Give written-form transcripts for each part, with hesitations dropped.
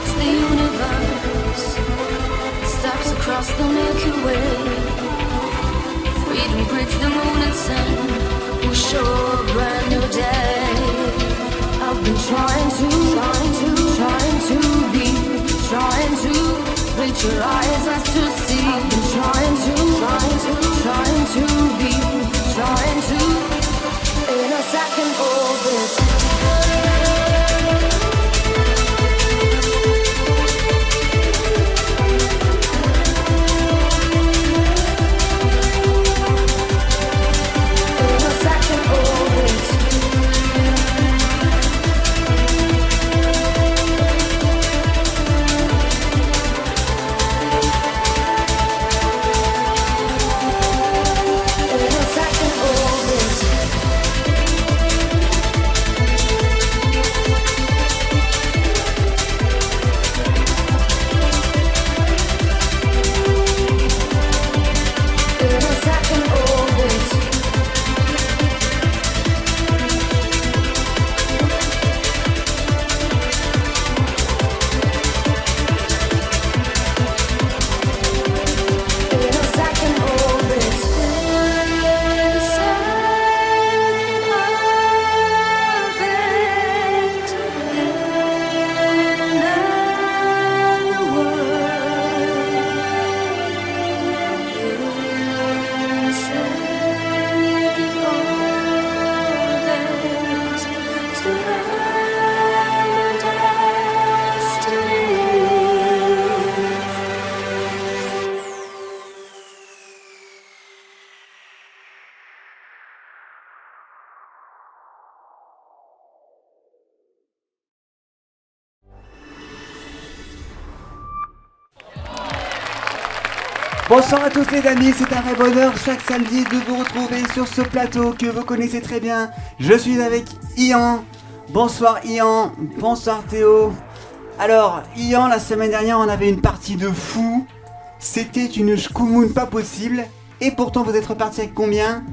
across the universe, steps across the Milky Way. Freedom breaks the moon and sun, will show a brand new day. I've been trying to reach your eyes as to see. I've been trying to in a second orbit. Bonsoir à tous les amis, c'est un vrai bonheur chaque samedi de vous retrouver sur ce plateau que vous connaissez très bien. Je suis avec Ian. Bonsoir Ian, bonsoir Théo. Alors Ian, la semaine dernière on avait une partie de fou. C'était une schkoumoun pas possible. Et pourtant vous êtes reparti avec combien?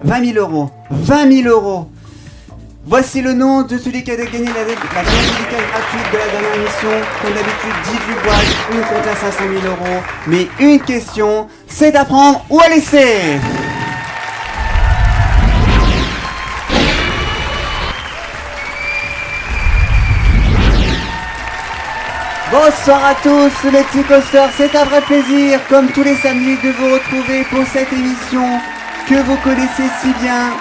20 000 euros. 20 000 euros. Voici le nom de celui qui a gagné la grande dédicace gratuite de la dernière émission. Comme d'habitude, 18 boîtes, une compte à 500 000 euros. Mais une question, c'est à prendre ou à laisser. Bonsoir à tous les petits cosseurs, c'est un vrai plaisir, comme tous les samedis, de vous retrouver pour cette émission que vous connaissez si bien.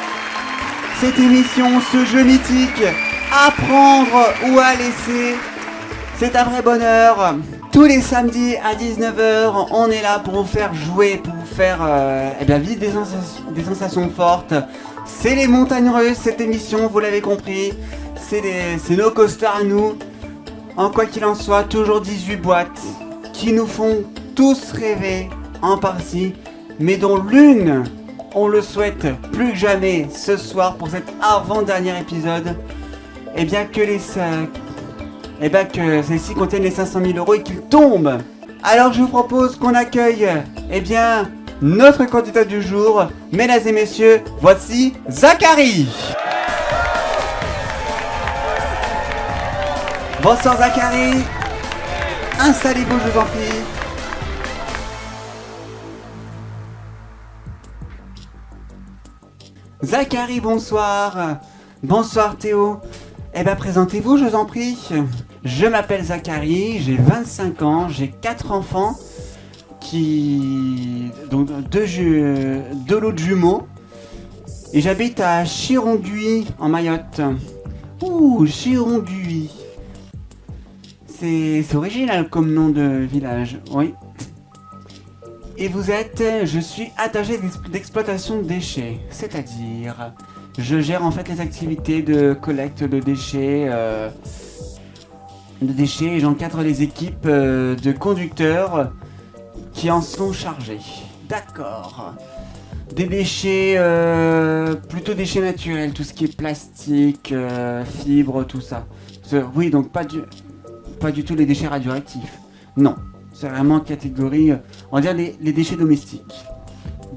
Cette émission, ce jeu mythique, à prendre ou à laisser, c'est un vrai bonheur. Tous les samedis à 19h, on est là pour vous faire jouer, pour vous faire vivre des sensations fortes. C'est les montagnes russes, cette émission, vous l'avez compris. C'est nos coasters à nous. En quoi qu'il en soit, toujours 18 boîtes qui nous font tous rêver en partie, mais dont l'une, on le souhaite plus que jamais ce soir pour cet avant-dernier épisode, que celle-ci contienne les 500 000 euros et qu'il tombe. Alors je vous propose qu'on accueille notre candidat du jour. Mesdames et messieurs, voici Zachary. Bonsoir Zachary. Installez-vous, je vous en prie. Zachary, bonsoir. Bonsoir Théo. Présentez-vous, je vous en prie. Je m'appelle Zachary, j'ai 25 ans, j'ai 4 enfants, donc deux lots de jumeaux. Et j'habite à Chironduy, en Mayotte. Ouh, Chironduy. C'est original comme nom de village, oui. Et je suis attaché d'exploitation de déchets, c'est-à-dire, je gère en fait les activités de collecte de déchets, et j'encadre les équipes de conducteurs qui en sont chargés. D'accord. Des déchets, plutôt déchets naturels, tout ce qui est plastique, fibres, tout ça. Oui, donc pas du tout les déchets radioactifs. Non. C'est vraiment catégorie, on va dire les déchets domestiques.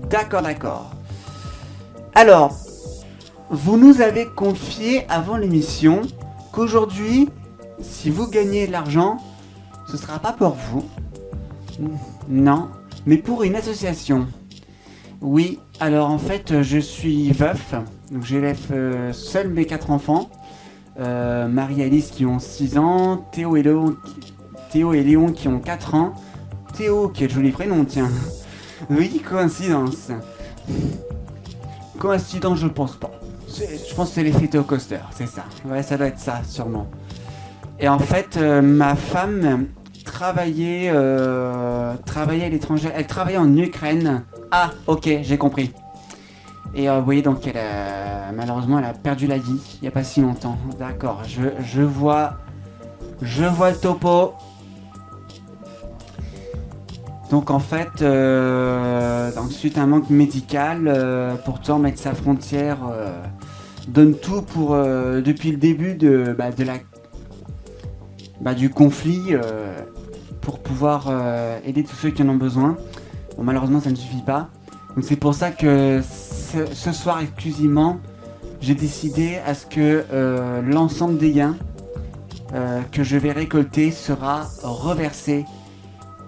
D'accord. Alors, vous nous avez confié avant l'émission qu'aujourd'hui, si vous gagnez de l'argent, ce sera pas pour vous. Non, mais pour une association. Oui, alors en fait, je suis veuf, donc j'élève seul mes 4 enfants. Marie-Alice qui ont 6 ans, Théo et Léon qui ont 4 ans. Théo, quel joli prénom, tiens. Oui, coïncidence. Coïncidence, je pense pas. Je pense que c'est l'effet Théo Coaster, c'est ça. Ouais, ça doit être ça, sûrement. Et en fait, ma femme travaillait à l'étranger. Elle travaillait en Ukraine. Ah, ok, j'ai compris. Et vous voyez, donc, malheureusement, elle a perdu la vie il n'y a pas si longtemps. D'accord, je vois le topo. Donc en fait, suite à un manque médical, pourtant Médecins Sans Frontières donne tout pour, depuis le début du conflit, pour pouvoir aider tous ceux qui en ont besoin. Bon, malheureusement, ça ne suffit pas. Donc c'est pour ça que ce soir exclusivement, j'ai décidé à ce que l'ensemble des gains que je vais récolter sera reversé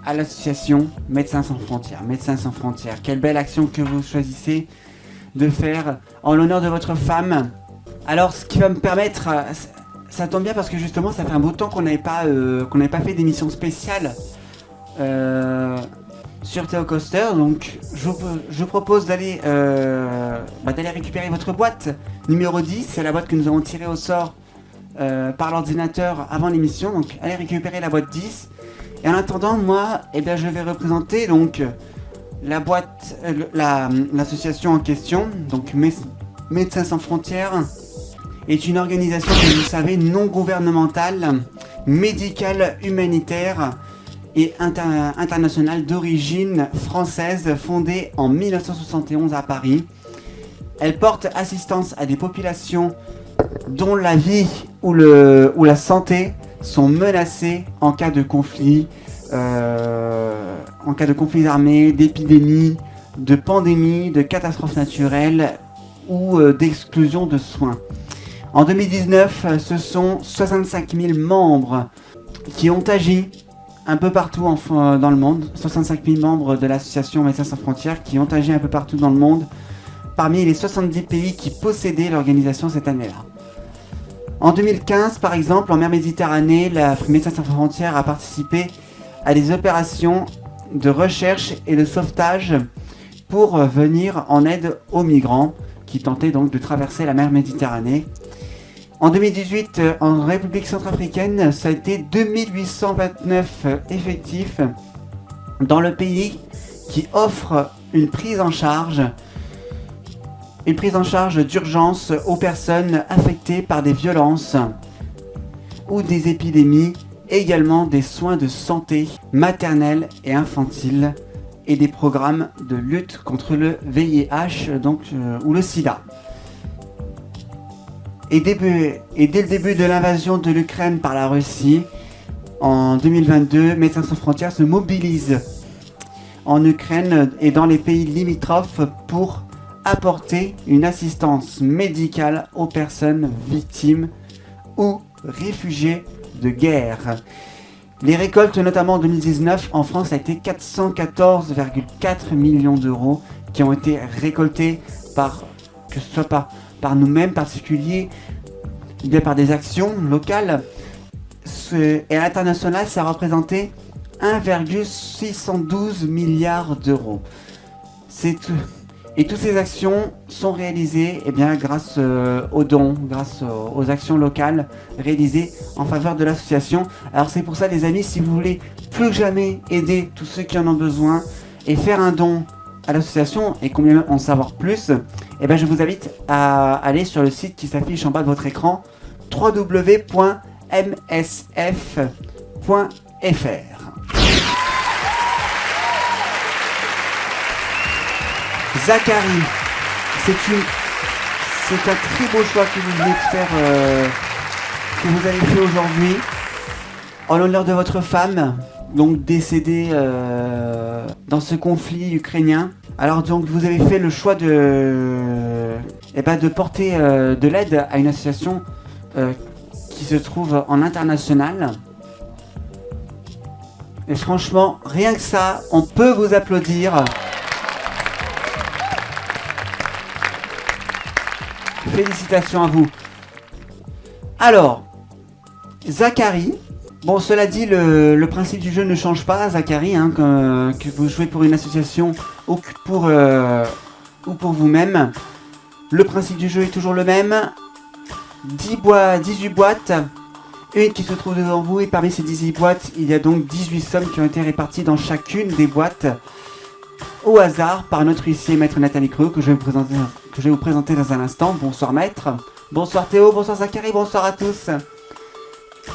à l'association Médecins Sans Frontières. Médecins Sans Frontières, quelle belle action que vous choisissez de faire en l'honneur de votre femme. Alors, ce qui va me permettre, ça tombe bien parce que justement, ça fait un beau temps qu'on n'avait pas fait d'émission spéciale sur Théo Coaster. Donc, je vous propose d'aller récupérer votre boîte numéro 10. C'est la boîte que nous avons tirée au sort par l'ordinateur avant l'émission. Donc, allez récupérer la boîte 10. Et en attendant, moi, je vais représenter donc la boîte, l'association en question. Donc Médecins Sans Frontières est une organisation, comme vous savez, non gouvernementale, médicale, humanitaire et internationale d'origine française, fondée en 1971 à Paris. Elle porte assistance à des populations dont la vie ou la santé sont menacés en cas de conflit, armés, d'épidémies, de pandémies, de catastrophes naturelles ou d'exclusion de soins. En 2019, ce sont 65 000 membres qui ont agi un peu partout dans le monde. 65 000 membres de l'association Médecins Sans Frontières qui ont agi un peu partout dans le monde, parmi les 70 pays qui possédaient l'organisation cette année-là. En 2015, par exemple, en mer Méditerranée, la Médecins Sans Frontières a participé à des opérations de recherche et de sauvetage pour venir en aide aux migrants qui tentaient donc de traverser la mer Méditerranée. En 2018, en République centrafricaine, ça a été 2829 effectifs dans le pays qui offre une prise en charge d'urgence aux personnes affectées par des violences ou des épidémies, également des soins de santé maternelle et infantile et des programmes de lutte contre le VIH ou le sida. Et dès le début de l'invasion de l'Ukraine par la Russie, en 2022, Médecins Sans Frontières se mobilise en Ukraine et dans les pays limitrophes pour apporter une assistance médicale aux personnes victimes ou réfugiés de guerre. Les récoltes, notamment en 2019, en France, a été 414,4 millions d'euros qui ont été récoltés que ce soit par nous-mêmes, particuliers, ou bien par des actions locales. Et à l'international, ça a représenté 1,612 milliards d'euros. C'est tout. Et toutes ces actions sont réalisées grâce aux dons, grâce aux actions locales réalisées en faveur de l'association. Alors c'est pour ça les amis, si vous voulez plus que jamais aider tous ceux qui en ont besoin et faire un don à l'association et combien même en savoir plus, je vous invite à aller sur le site qui s'affiche en bas de votre écran, www.msf.fr. Zachary, c'est un très beau choix que vous venez de faire, que vous avez fait aujourd'hui, en l'honneur de votre femme, donc décédée dans ce conflit ukrainien. Alors donc vous avez fait le choix de porter de l'aide à une association qui se trouve en international. Et franchement, rien que ça, on peut vous applaudir. Félicitations à vous. Alors, Zachary. Bon, cela dit, le principe du jeu ne change pas, Zachary, hein, que vous jouez pour une association ou pour vous-même. Le principe du jeu est toujours le même. 18 boîtes, une qui se trouve devant vous, et parmi ces 18 boîtes, il y a donc 18 sommes qui ont été réparties dans chacune des boîtes au hasard par notre huissier, maître Nathalie Creux, que je vais vous présenter dans un instant. Bonsoir maître, bonsoir Théo, bonsoir Zachary, bonsoir à tous.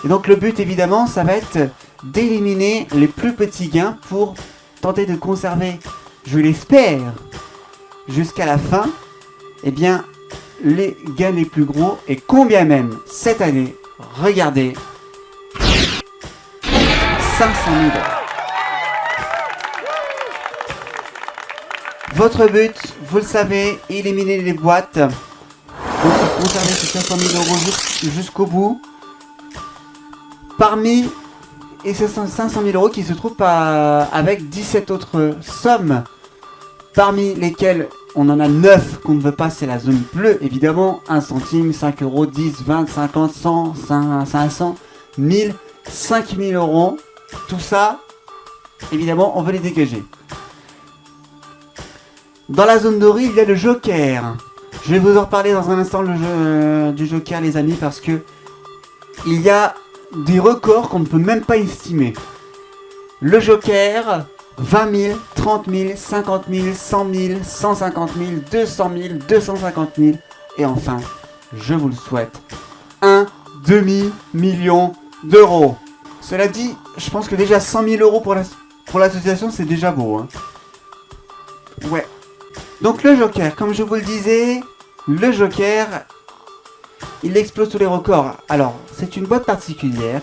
Et donc le but évidemment, ça va être d'éliminer les plus petits gains pour tenter de conserver, je l'espère, jusqu'à la fin, eh bien, les gains les plus gros, et combien même cette année, regardez, 500 000 €. Votre but, vous le savez, éliminer les boîtes, donc conserver ces 500 000 € jusqu'au bout. Parmi ces 500 000 € qui se trouvent avec 17 autres sommes, parmi lesquelles on en a 9 qu'on ne veut pas, c'est la zone bleue, évidemment, 1 centime, 5 €, 10, 20, 50, 100, 500, 1000, 5000 €. Tout ça, évidemment, on veut les dégager. Dans la zone dorée, il y a le joker. Je vais vous en reparler dans un instant du joker, les amis, parce que il y a des records qu'on ne peut même pas estimer. Le joker, 20 000, 30 000, 50 000, 100 000, 150 000, 200 000, 250 000. Et enfin, je vous le souhaite, 1 demi-million d'euros. Cela dit, je pense que déjà 100 000 € pour l'association, c'est déjà beau. Hein. Ouais. Donc le joker, comme je vous le disais, le joker, il explose tous les records. Alors, c'est une boîte particulière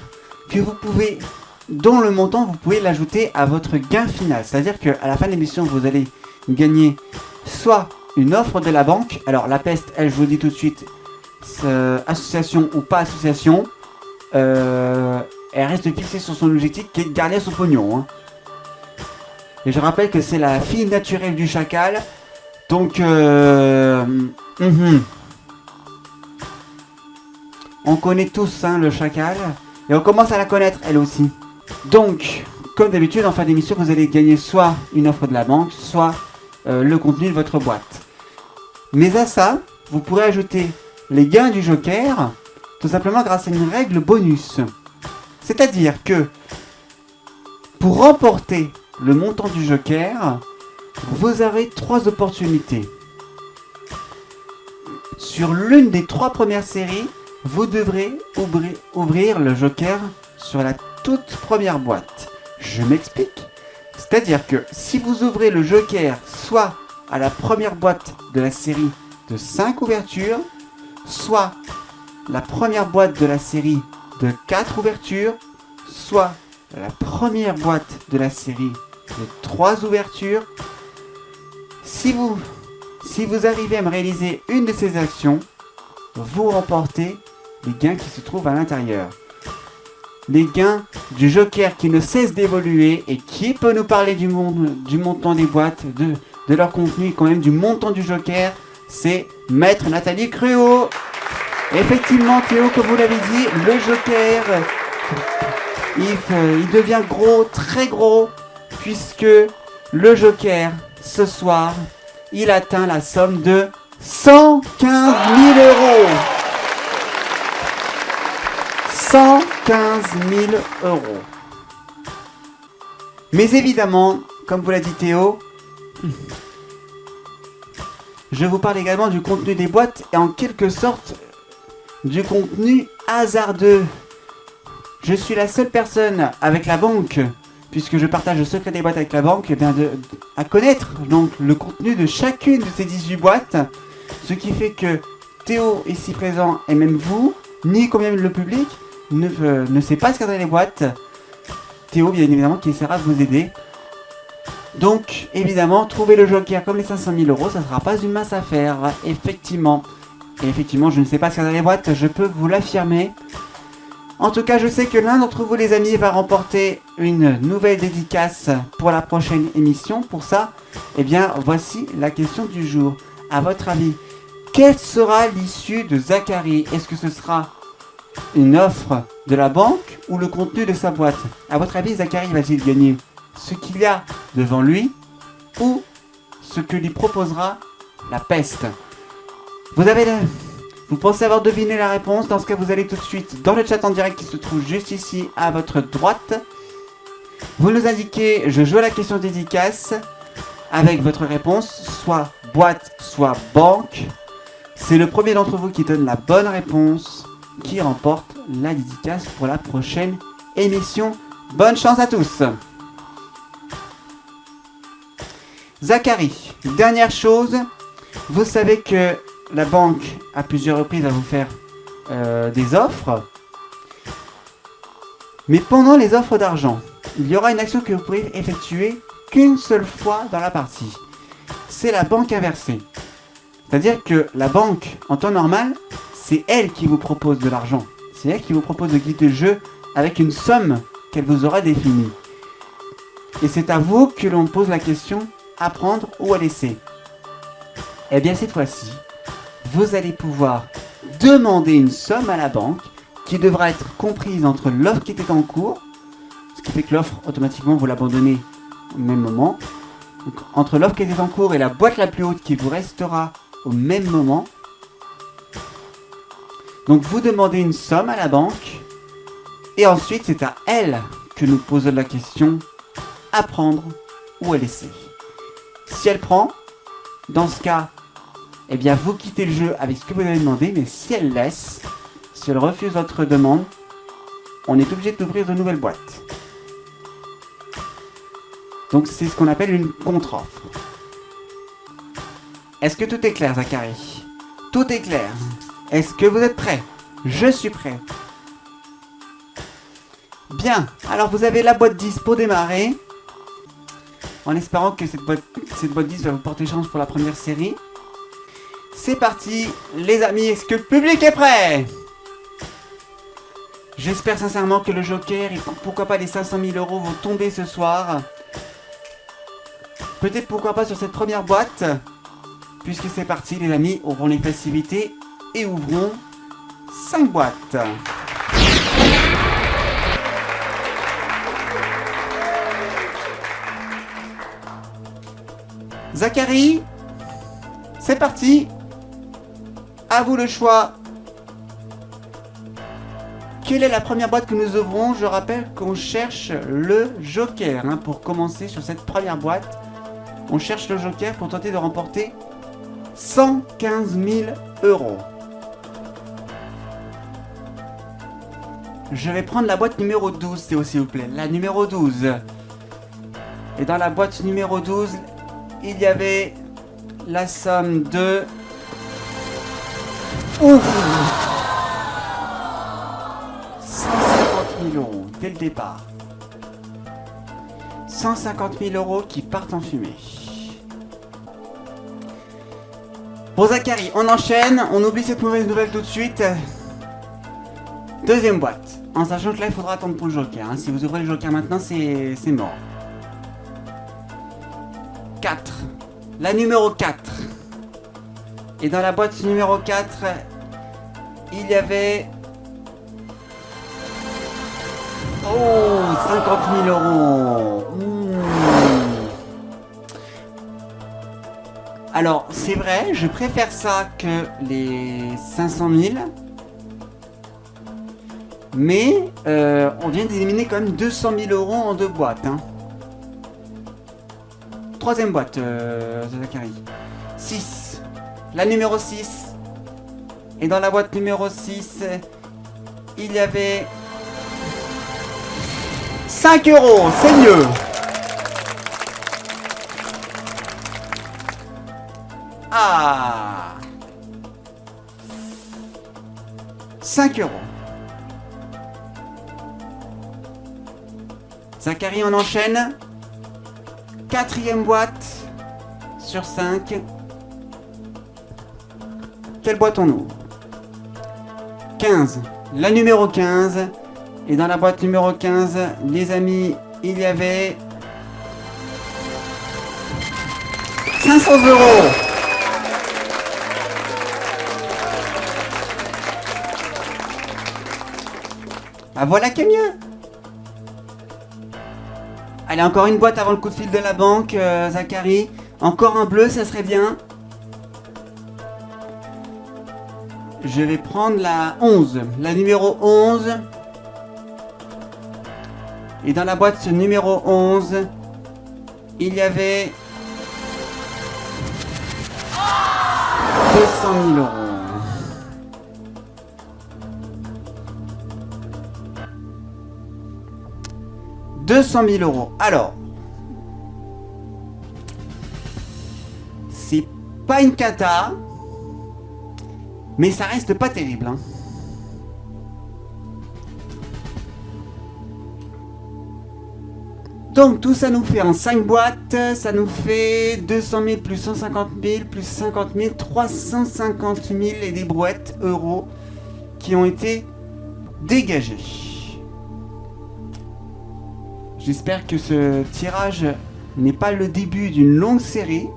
que vous pouvez, dont le montant, vous pouvez l'ajouter à votre gain final. C'est-à-dire qu'à la fin de l'émission, vous allez gagner soit une offre de la banque. Alors, la peste, elle, je vous dis tout de suite, association ou pas association, elle reste fixée sur son objectif qui est de garder son pognon. Hein. Et je rappelle que c'est la fille naturelle du chacal. Donc, on connaît tous hein, le chacal, et on commence à la connaître elle aussi. Donc, comme d'habitude, en fin d'émission, vous allez gagner soit une offre de la banque, soit le contenu de votre boîte. Mais à ça, vous pourrez ajouter les gains du joker, tout simplement grâce à une règle bonus. C'est-à-dire que, pour remporter le montant du joker, vous avez 3 opportunités. Sur l'une des 3 premières séries, vous devrez ouvrir le joker sur la toute première boîte. Je m'explique. C'est-à-dire que si vous ouvrez le joker soit à la première boîte de la série de 5 ouvertures, soit la première boîte de la série de 4 ouvertures, soit la première boîte de la série de 3 ouvertures, si vous arrivez à me réaliser une de ces actions, vous remportez les gains qui se trouvent à l'intérieur. Les gains du joker qui ne cesse d'évoluer, et qui peut nous parler du montant des boîtes, de leur contenu, et quand même du montant du joker, c'est maître Nathalie Creux. Effectivement Théo, comme vous l'avez dit, le joker, il devient gros, très gros, puisque le joker, ce soir, il atteint la somme de 115 000 €. 115 000 €. Mais évidemment, comme vous l'a dit Théo, je vous parle également du contenu des boîtes, et en quelque sorte du contenu hasardeux. Je suis la seule personne avec la banque, puisque je partage le secret des boîtes avec la banque, eh bien à connaître donc le contenu de chacune de ces 18 boîtes, ce qui fait que Théo ici présent, et même vous, ni quand même le public, ne sait pas ce qu'il y a dans les boîtes. Théo, bien évidemment, qui essaiera de vous aider. Donc, évidemment, trouver le joker comme les 500 000 €, ça ne sera pas une mince affaire, effectivement. Et effectivement, je ne sais pas ce qu'il y a dans les boîtes, je peux vous l'affirmer. En tout cas, je sais que l'un d'entre vous, les amis, va remporter une nouvelle dédicace pour la prochaine émission. Pour ça, eh bien, voici la question du jour. À votre avis, quelle sera l'issue de Zachary? Est-ce que ce sera une offre de la banque ou le contenu de sa boîte? À votre avis, Zachary va-t-il gagner ce qu'il y a devant lui ou ce que lui proposera la peste? Vous pensez avoir deviné la réponse? Dans ce cas, vous allez tout de suite dans le chat en direct qui se trouve juste ici à votre droite. Vous nous indiquez je joue à la question dédicace avec votre réponse, soit boîte, soit banque. C'est le premier d'entre vous qui donne la bonne réponse qui remporte la dédicace pour la prochaine émission. Bonne chance à tous. Zachary, dernière chose, vous savez que la banque à plusieurs reprises va vous faire des offres. Mais pendant les offres d'argent, il y aura une action que vous pourrez effectuer qu'une seule fois dans la partie. C'est la banque inversée. C'est-à-dire que la banque, en temps normal, c'est elle qui vous propose de l'argent. C'est elle qui vous propose de quitter le jeu avec une somme qu'elle vous aura définie. Et c'est à vous que l'on pose la question à prendre ou à laisser. Et bien cette fois-ci, vous allez pouvoir demander une somme à la banque qui devra être comprise entre l'offre qui était en cours, ce qui fait que l'offre, automatiquement, vous l'abandonnez au même moment. Donc, entre l'offre qui était en cours et la boîte la plus haute qui vous restera au même moment. Donc vous demandez une somme à la banque et ensuite c'est à elle que nous posons la question à prendre ou à laisser. Si elle prend, dans ce cas, eh bien vous quittez le jeu avec ce que vous avez demandé, mais si elle laisse, si elle refuse votre demande, on est obligé d'ouvrir de nouvelles boîtes. Donc c'est ce qu'on appelle une contre-offre. Est-ce que tout est clair, Zachary? Tout est clair. Est-ce que vous êtes prêts? Je suis prêt. Bien, alors vous avez la boîte 10 pour démarrer. En espérant que cette boîte 10 va vous porter chance pour la première série. C'est parti, les amis, est-ce que le public est prêt? J'espère sincèrement que le joker et pourquoi pas les 500 000 € vont tomber ce soir. Peut-être pourquoi pas sur cette première boîte. Puisque c'est parti, les amis, ouvrons les festivités et ouvrons 5 boîtes. Zachary, c'est parti. À vous le choix. Quelle est la première boîte que nous ouvrons? Je rappelle qu'on cherche le joker. Pour commencer sur cette première boîte, on cherche le joker pour tenter de remporter 115 000 €. Je vais prendre la boîte numéro 12, s'il vous plaît. La numéro 12. Et dans la boîte numéro 12, il y avait la somme de... Ouf, 150 000 € dès le départ. 150 000 € qui partent en fumée. Bon Zachary, on enchaîne, on oublie cette mauvaise nouvelle tout de suite. Deuxième boîte, en sachant que là il faudra attendre pour le joker. Si vous ouvrez le joker maintenant, c'est mort. 4. La numéro 4. Et dans la boîte numéro 4, il y avait... Oh, 50 000 €. Alors, c'est vrai, je préfère ça que les 500 000. Mais, on vient d'éliminer quand même 200 000 € en 2 boîtes. Troisième boîte, Zachary. 6. La numéro 6. Et dans la boîte numéro 6, il y avait... 5 €, c'est mieux. Ah, 5 €. Zachary, on enchaîne. Quatrième boîte sur 5. Quelle boîte on ouvre? 15. La numéro 15. Et dans la boîte numéro 15, les amis, il y avait 500 €. Ah voilà qui est mieux. Allez, encore une boîte avant le coup de fil de la banque, Zachary. Encore un bleu, ça serait bien. Je vais prendre la 11, la numéro 11. Et dans la boîte numéro 11, il y avait 200 000 €. « 200 000 €. Alors, c'est pas une cata, mais ça reste pas terrible. Hein. Donc tout ça nous fait en 5 boîtes, ça nous fait 200 000 plus 150 000 plus 50 000, 350 000 et des brouettes euros qui ont été dégagés. J'espère que ce tirage n'est pas le début d'une longue série.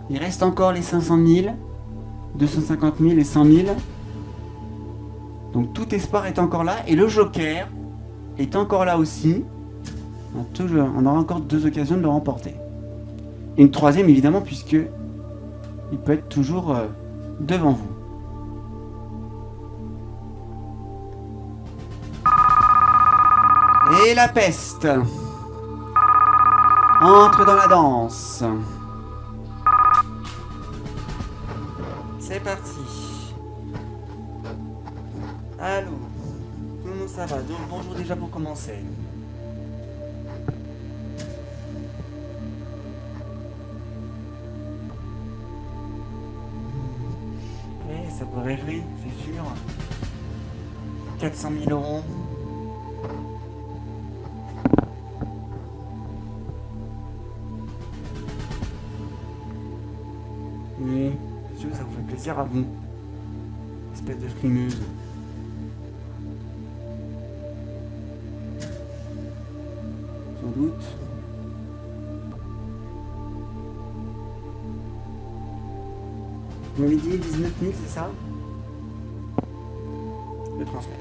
Il reste encore les 500 000, 250 000 et 100 000. Donc tout espoir est encore là. Et le joker est encore là aussi. On aura encore 2 occasions de le remporter. Et une troisième évidemment puisque il peut être toujours devant vous. Et la peste entre dans la danse. C'est parti. Allô, comment ça va? Donc, bonjour déjà pour commencer. Ça peut rêver, c'est sûr. 400 000 €. Oui, c'est sûr que ça vous fait plaisir à vous. Espèce de frimeuse. Sans doute. Vous m'avez dit 19 000, c'est ça? Je transmets.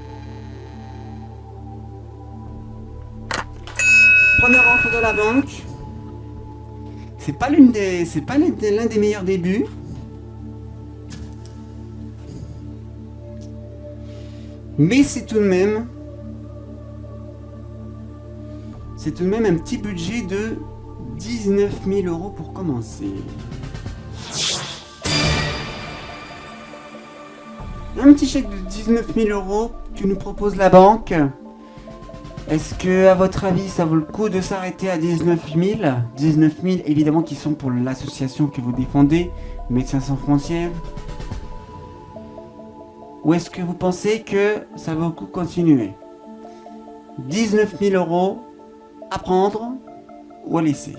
Première offre de la banque. C'est pas l'un des meilleurs débuts. Mais c'est tout de même un petit budget de 19 000 € pour commencer. Un petit chèque de 19 000 € que nous propose la banque. Est-ce que, à votre avis, ça vaut le coup de s'arrêter à 19 000? 19 000, évidemment, qui sont pour l'association que vous défendez, Médecins sans frontières. Ou est-ce que vous pensez que ça vaut le coup de continuer? 19 000 € à prendre ou à laisser?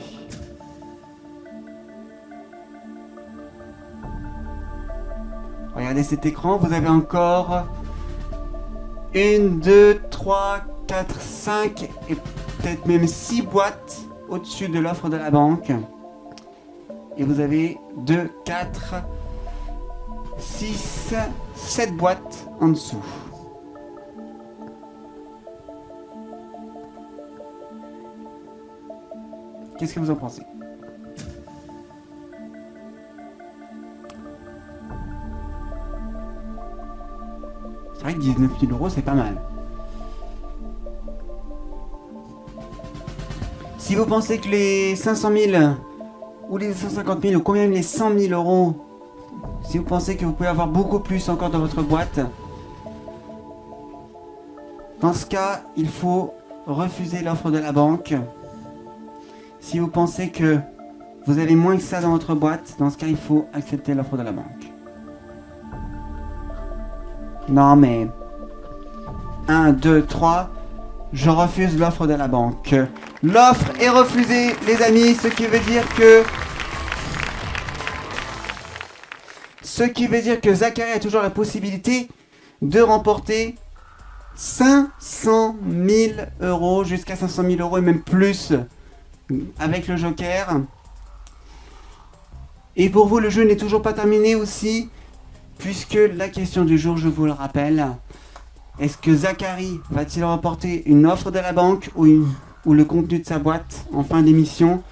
Regardez cet écran, vous avez encore 1, 2, 3, 4, 5 et peut-être même 6 boîtes au-dessus de l'offre de la banque. Et vous avez 2, 4, 6, 7 boîtes en dessous. Qu'est-ce que vous en pensez? C'est vrai que 19 000 € c'est pas mal. Si vous pensez que les 500 000 ou les 150 000 ou quand même les 100 000 €, si vous pensez que vous pouvez avoir beaucoup plus encore dans votre boîte, dans ce cas, il faut refuser l'offre de la banque. Si vous pensez que vous avez moins que ça dans votre boîte, dans ce cas, il faut accepter l'offre de la banque. Non mais 1, 2, 3, je refuse l'offre de la banque. L'offre est refusée, les amis, ce qui veut dire que Zachary a toujours la possibilité de remporter 500 000 euros, jusqu'à 500 000 euros et même plus avec le joker. Et pour vous, le jeu n'est toujours pas terminé aussi, puisque la question du jour, je vous le rappelle, est-ce que Zachary va-t-il remporter une offre de la banque ou le contenu de sa boîte en fin d'émission?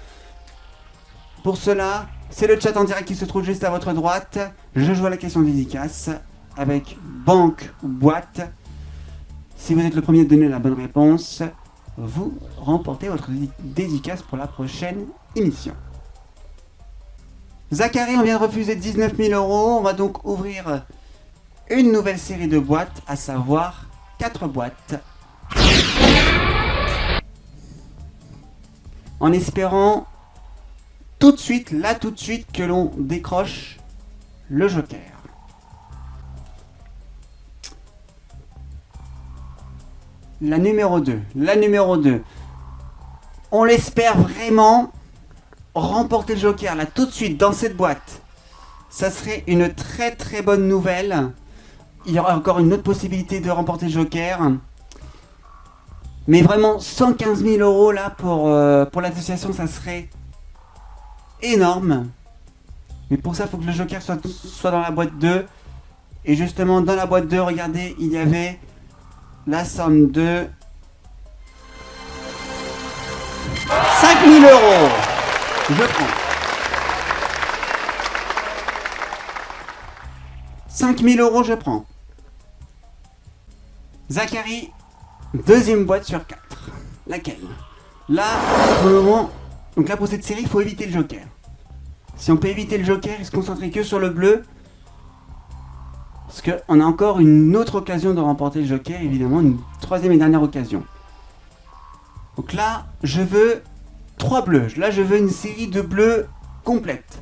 Pour cela, c'est le chat en direct qui se trouve juste à votre droite. Je joue à la question dédicace avec banque ou boîte. Si vous êtes le premier à donner la bonne réponse, vous remportez votre dédicace pour la prochaine émission. Zachary, on vient de refuser 19 000 euros. On va donc ouvrir une nouvelle série de boîtes, à savoir 4 boîtes. En espérant tout de suite, là tout de suite, que l'on décroche le joker. La numéro 2. La numéro 2. On l'espère vraiment remporter le joker là tout de suite dans cette boîte. Ça serait une très très bonne nouvelle. Il y aura encore une autre possibilité de remporter le joker. Mais vraiment 115 000 euros là pour l'association, ça serait énorme. Mais pour ça, il faut que le joker soit dans la boîte 2. Et justement, dans la boîte 2, regardez, il y avait la somme de 5 000 euros. Je prends. 5 000 euros, je prends. Zachary, deuxième boîte sur 4. Laquelle? Là, pour le moment, donc là pour cette série, il faut éviter le joker. Si on peut éviter le joker et se concentrer que sur le bleu, parce qu'on a encore une autre occasion de remporter le joker, évidemment, une troisième et dernière occasion. Donc là, je veux 3 bleus. Là, je veux une série de bleus complète.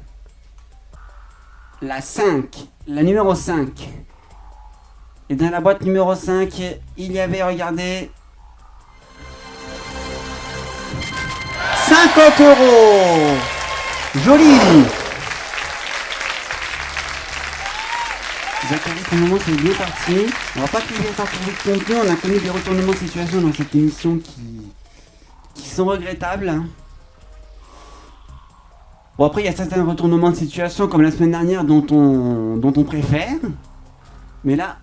La 5, la numéro 5. Et dans la boîte numéro 5, il y avait, regardez, 50 euros. Joli. Zachary, pour le moment, c'est bien parti. On va pas très bien faire trouver de contenu. On a connu des retournements de situation dans cette émission qui sont regrettables. Bon, après, il y a certains retournements de situation, comme la semaine dernière, dont on préfère. Mais là,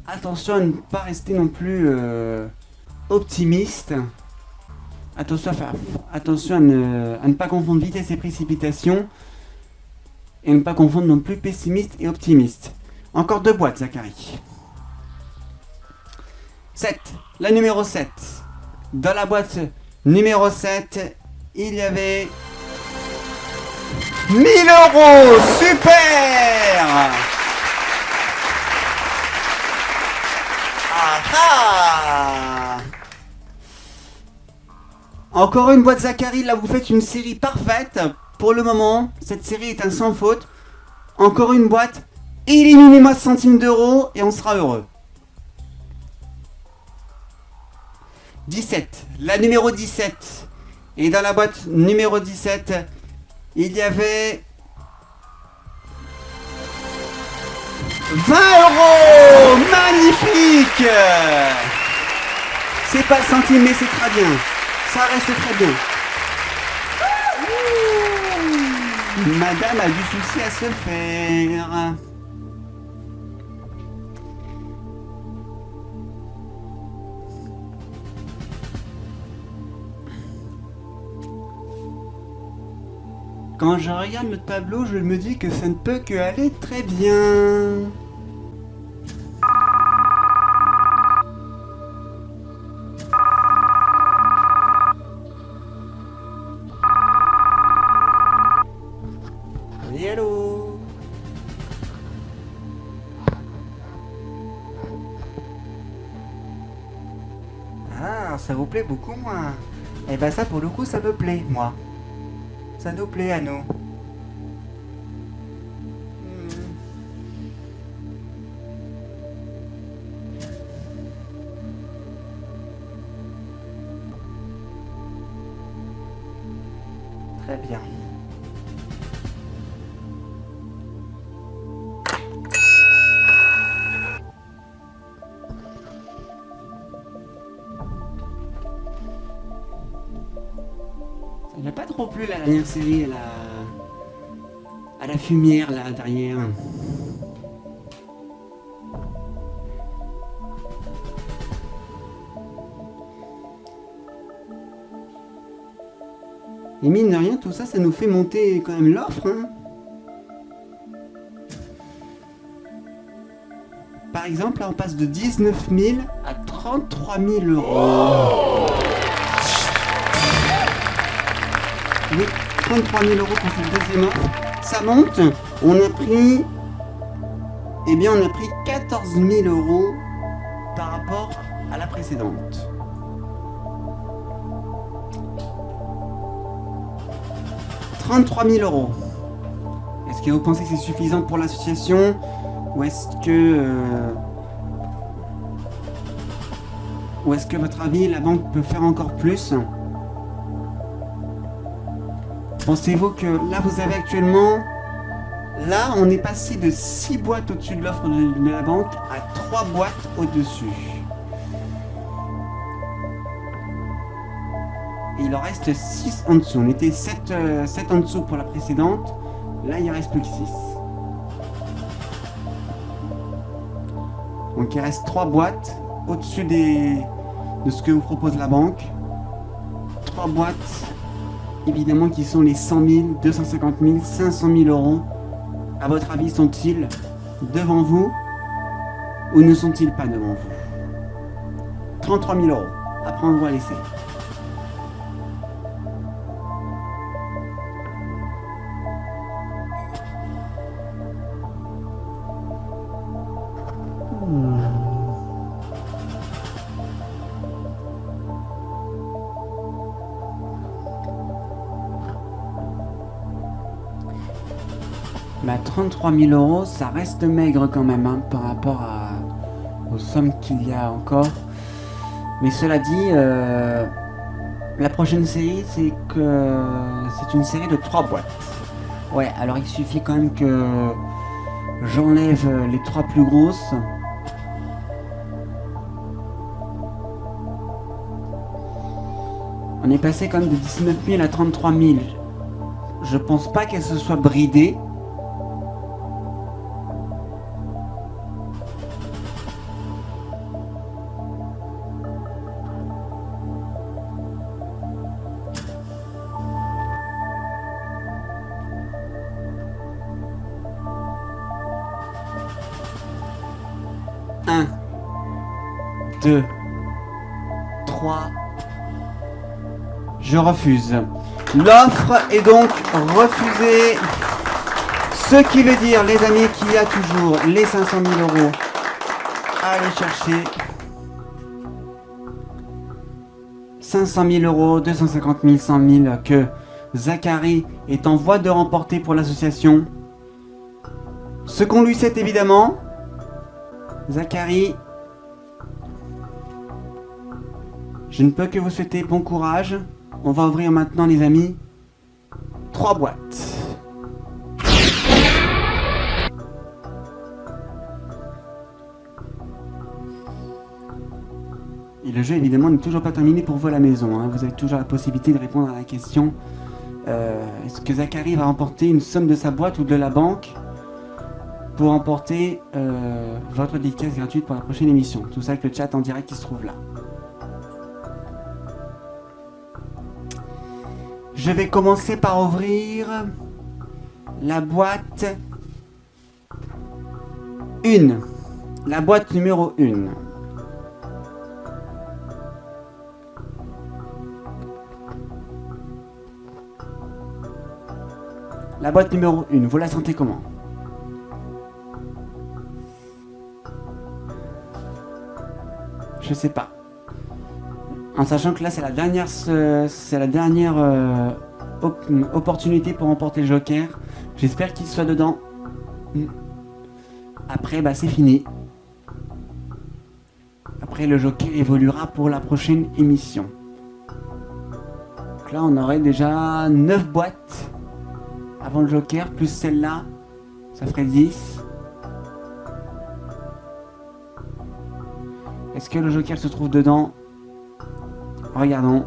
attention à ne pas rester non plus optimiste. Attention à ne pas confondre vitesse et précipitation. Et ne pas confondre non plus pessimiste et optimiste. Encore 2 boîtes, Zachary. 7. La numéro 7. Dans la boîte numéro 7, il y avait 1000 euros. Super. Ah. Encore une boîte Zachary, là vous faites une série parfaite. Pour le moment, cette série est un sans faute. Encore une boîte. Éliminez-moi ce centime d'euro et on sera heureux. 17. La numéro 17. Et dans la boîte numéro 17, il y avait 20 euros. Magnifique. C'est pas le centime, mais c'est très bien. Ça reste très bien. Madame a du souci à se faire. Quand je regarde le tableau, je me dis que ça ne peut que aller très bien. Oui, allô? Ah, ça vous plaît beaucoup, moi. Eh ben ça, pour le coup, ça me plaît, moi. Ça nous plaît à nous. Très bien. Il n'a pas trop plu la dernière série à la fumière là derrière. Et mine de rien, tout ça, ça nous fait monter quand même l'offre. Hein. Par exemple, là, on passe de 19 000 à 33 000 euros. Oui, 33 000 euros pour cette deuxième offre. Ça monte. On a pris... Eh bien, on a pris 14 000 euros par rapport à la précédente. « 33 000 euros. Est-ce que vous pensez que c'est suffisant pour l'association ou est-ce que votre avis, la banque peut faire encore plus? Pensez-vous que là, vous avez actuellement... Là, on est passé de 6 boîtes au-dessus de l'offre de la banque à 3 boîtes au-dessus. Et il en reste 6 en dessous. On était 7 en dessous pour la précédente. Là, il en reste plus que 6. Donc il reste 3 boîtes au-dessus de ce que vous propose la banque. 3 boîtes, évidemment, qui sont les 100 000, 250 000, 500 000 euros. À votre avis, sont-ils devant vous ou ne sont-ils pas devant vous? 33 000 euros. Après, on va laisser. Bah 33 000 euros, ça reste maigre quand même hein, par rapport aux sommes qu'il y a encore. Mais cela dit, la prochaine série, c'est une série de 3 boîtes. Ouais, alors il suffit quand même que j'enlève les 3 plus grosses. On est passé quand même de 19 000 à 33 000. Je pense pas qu'elle se soit bridée. Un, 2, 3. Je refuse. L'offre est donc refusée. Ce qui veut dire, les amis, qu'il y a toujours les 500 000 euros à aller chercher. 500 000 euros, 250 000, 100 000 que Zachary est en voie de remporter pour l'association. Ce qu'on lui souhaite évidemment, Zachary, je ne peux que vous souhaiter bon courage. On va ouvrir maintenant, les amis, 3 boîtes. Et le jeu, évidemment, n'est toujours pas terminé pour vous à la maison. Hein. Vous avez toujours la possibilité de répondre à la question est-ce que Zachary va remporter une somme de sa boîte ou de la banque pour remporter votre dédicace gratuite pour la prochaine émission. Tout ça avec le chat en direct qui se trouve là. Je vais commencer par ouvrir la boîte 1. La boîte numéro 1. La boîte numéro 1, vous la sentez comment? Je sais pas. En sachant que là c'est la dernière opportunité pour remporter le Joker. J'espère qu'il soit dedans. Après bah c'est fini. Après le Joker évoluera pour la prochaine émission. Donc là on aurait déjà 9 boîtes avant le Joker, plus celle-là, ça ferait 10. Est-ce que le Joker se trouve dedans? Regardons.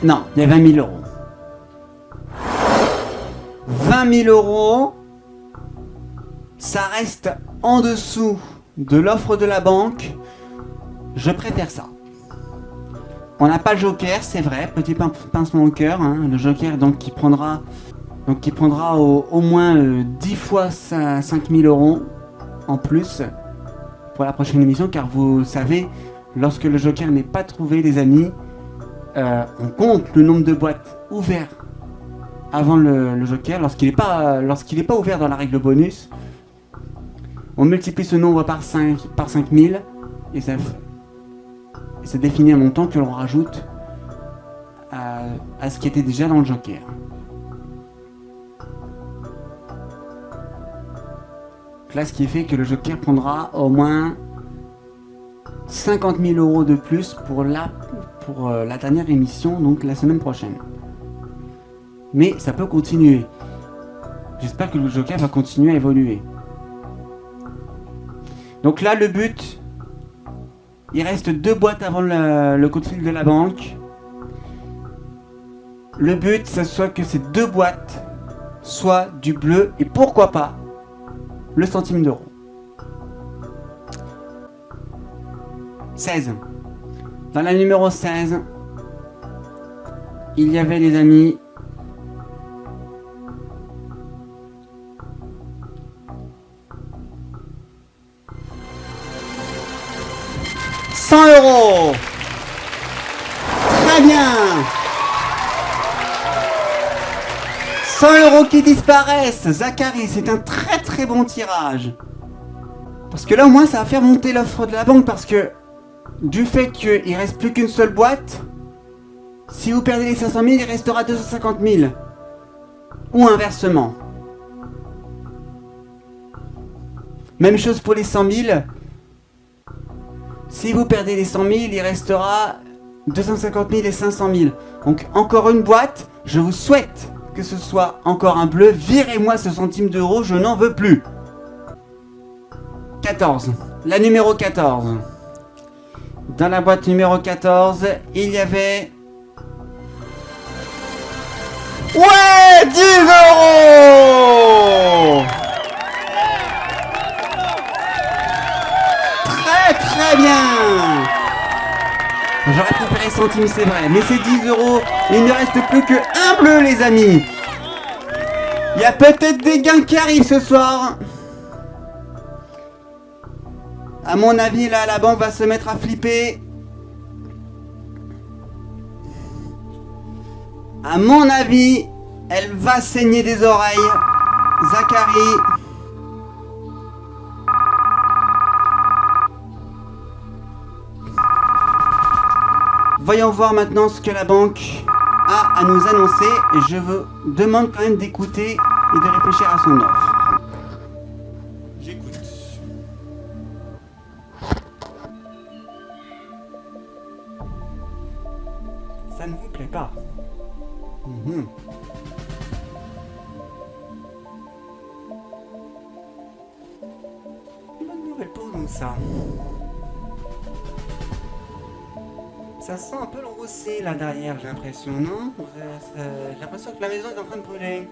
Non, il y a 20 000 euros. 20 000 euros, ça reste en dessous de l'offre de la banque. Je préfère ça. On n'a pas le joker, c'est vrai, petit pincement au cœur. Hein, le joker donc qui prendra au moins 10 fois 5 000 euros en plus pour la prochaine émission, car vous savez, lorsque le joker n'est pas trouvé, les amis, on compte le nombre de boîtes ouvertes avant le joker. Lorsqu'il n'est pas ouvert dans la règle bonus, on multiplie ce nombre par 5000 et ça définit un montant que l'on rajoute à ce qui était déjà dans le joker. Là, ce qui fait que le joker prendra au moins 50 000 euros de plus pour la dernière émission, donc la semaine prochaine. Mais ça peut continuer. J'espère que le joker va continuer à évoluer. Donc là, le but, il reste 2 boîtes avant le coup de fil de la banque. Le but, c'est soit que ces 2 boîtes soient du bleu et pourquoi pas le centime d'euro. 16. Dans la numéro 16, il y avait, les amis, €100. Très bien. 100 € qui disparaissent. Zachary, c'est un très très bon tirage. Parce que là, au moins, ça va faire monter l'offre de la banque. Parce que du fait qu'il reste plus qu'une seule boîte, si vous perdez les 500 000, il restera 250 000. Ou inversement. Même chose pour les 100 000. Si vous perdez les 100 000, il restera 250 000 et 500 000. Donc encore une boîte. Je vous souhaite que ce soit encore un bleu. Virez-moi ce centime d'euro, je n'en veux plus. 14. La numéro 14. Dans la boîte numéro 14, il y avait... Ouais, 10 €. Très très bien. J'aurais préféré centime, c'est vrai, mais c'est 10 €. Il ne reste plus qu'un bleu, les amis. Il y a peut-être des gains qui arrivent ce soir. À mon avis, là, la banque va se mettre à flipper. À mon avis, elle va saigner des oreilles. Zachary. Voyons voir maintenant ce que la banque a à nous annoncer. Et je vous demande quand même d'écouter et de réfléchir à son offre. J'écoute. Ça ne vous plaît pas? Bonne nouvelle pour nous, ça. Ça sent un peu le roussi là derrière, j'ai l'impression, non? J'ai l'impression que la maison est en train de brûler.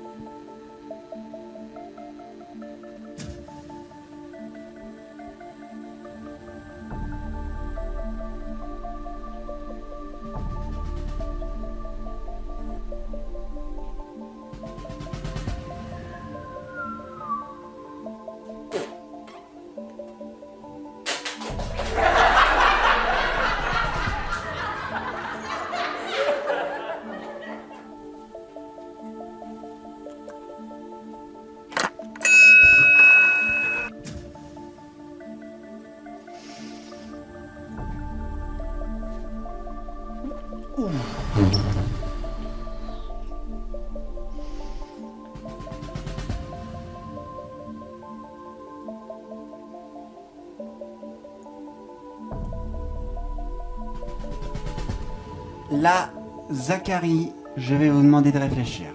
Là, Zachary, je vais vous demander de réfléchir.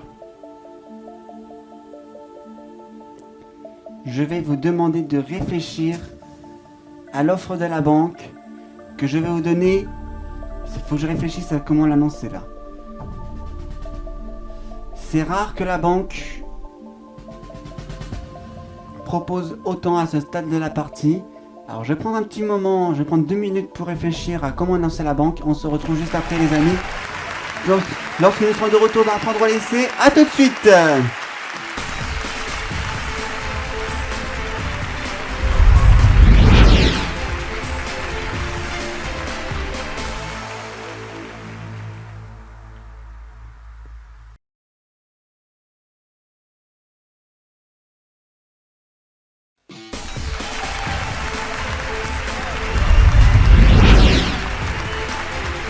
Je vais vous demander de réfléchir à l'offre de la banque que je vais vous donner. Il faut que je réfléchisse à comment l'annoncer là. C'est rare que la banque propose autant à ce stade de la partie. Alors je vais prendre un petit moment, je vais prendre 2 minutes pour réfléchir à comment annoncer la banque. On se retrouve juste après les amis. Lorsque nous serons de retour dans un endroit laissé, à tout de suite.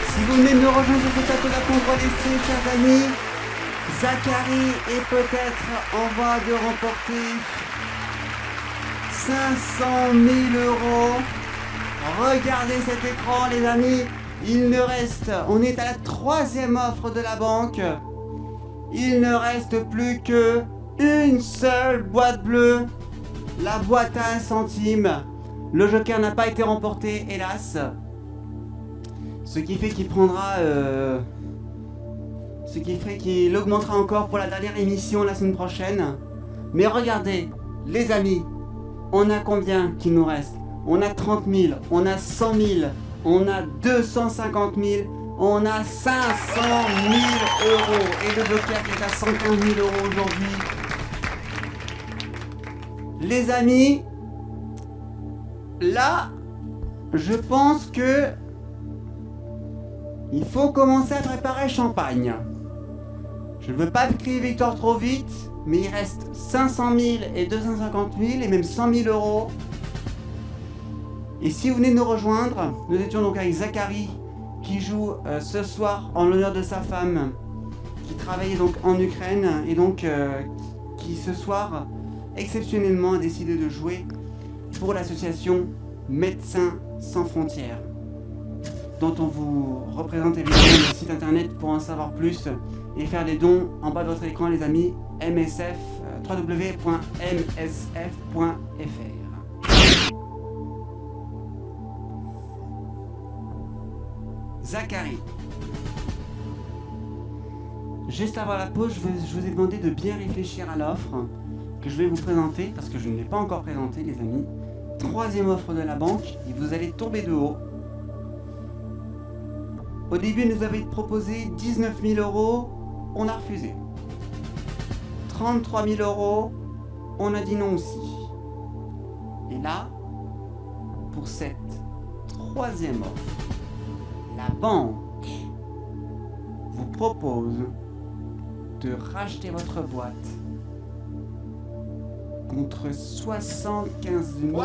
Si vous venez de nous rejoindre sur ce plateau d'endroit laissé, chers amis, Zachary est peut-être en voie de remporter 500 000 euros. Regardez cet écran, les amis. Il ne reste... On est à la 3e offre de la banque. Il ne reste plus que une seule boîte bleue. La boîte à 1 centime. Le joker n'a pas été remporté, hélas. Ce qui fait qu'il prendra... Ce qui fait qu'il augmentera encore pour la dernière émission la semaine prochaine. Mais regardez, les amis, on a combien qu'il nous reste? On a 30 000, on a 100 000, on a 250 000, on a 500 000 euros. Et le joker qui est à 115 000 euros aujourd'hui. Les amis, là, je pense que il faut commencer à préparer le champagne. Je ne veux pas crier victoire trop vite, mais il reste 500 000 et 250 000 et même 100 000 euros. Et si vous venez de nous rejoindre, nous étions donc avec Zachary qui joue ce soir en l'honneur de sa femme qui travaillait donc en Ukraine et donc qui ce soir exceptionnellement a décidé de jouer pour l'association Médecins Sans Frontières, dont on vous représente évidemment le site internet pour en savoir plus et faire des dons en bas de votre écran, les amis. MSF, www.msf.fr. Zachary. Juste avant la pause, je vous ai demandé de bien réfléchir à l'offre que je vais vous présenter, parce que je ne l'ai pas encore présentée, les amis. 3e offre de la banque, et vous allez tomber de haut. Au début, elle nous avait proposé 19 000 euros, on a refusé. 33 000 euros, on a dit non aussi. Et là, pour cette 3e offre, la banque vous propose de racheter votre boîte contre 75 000 euros.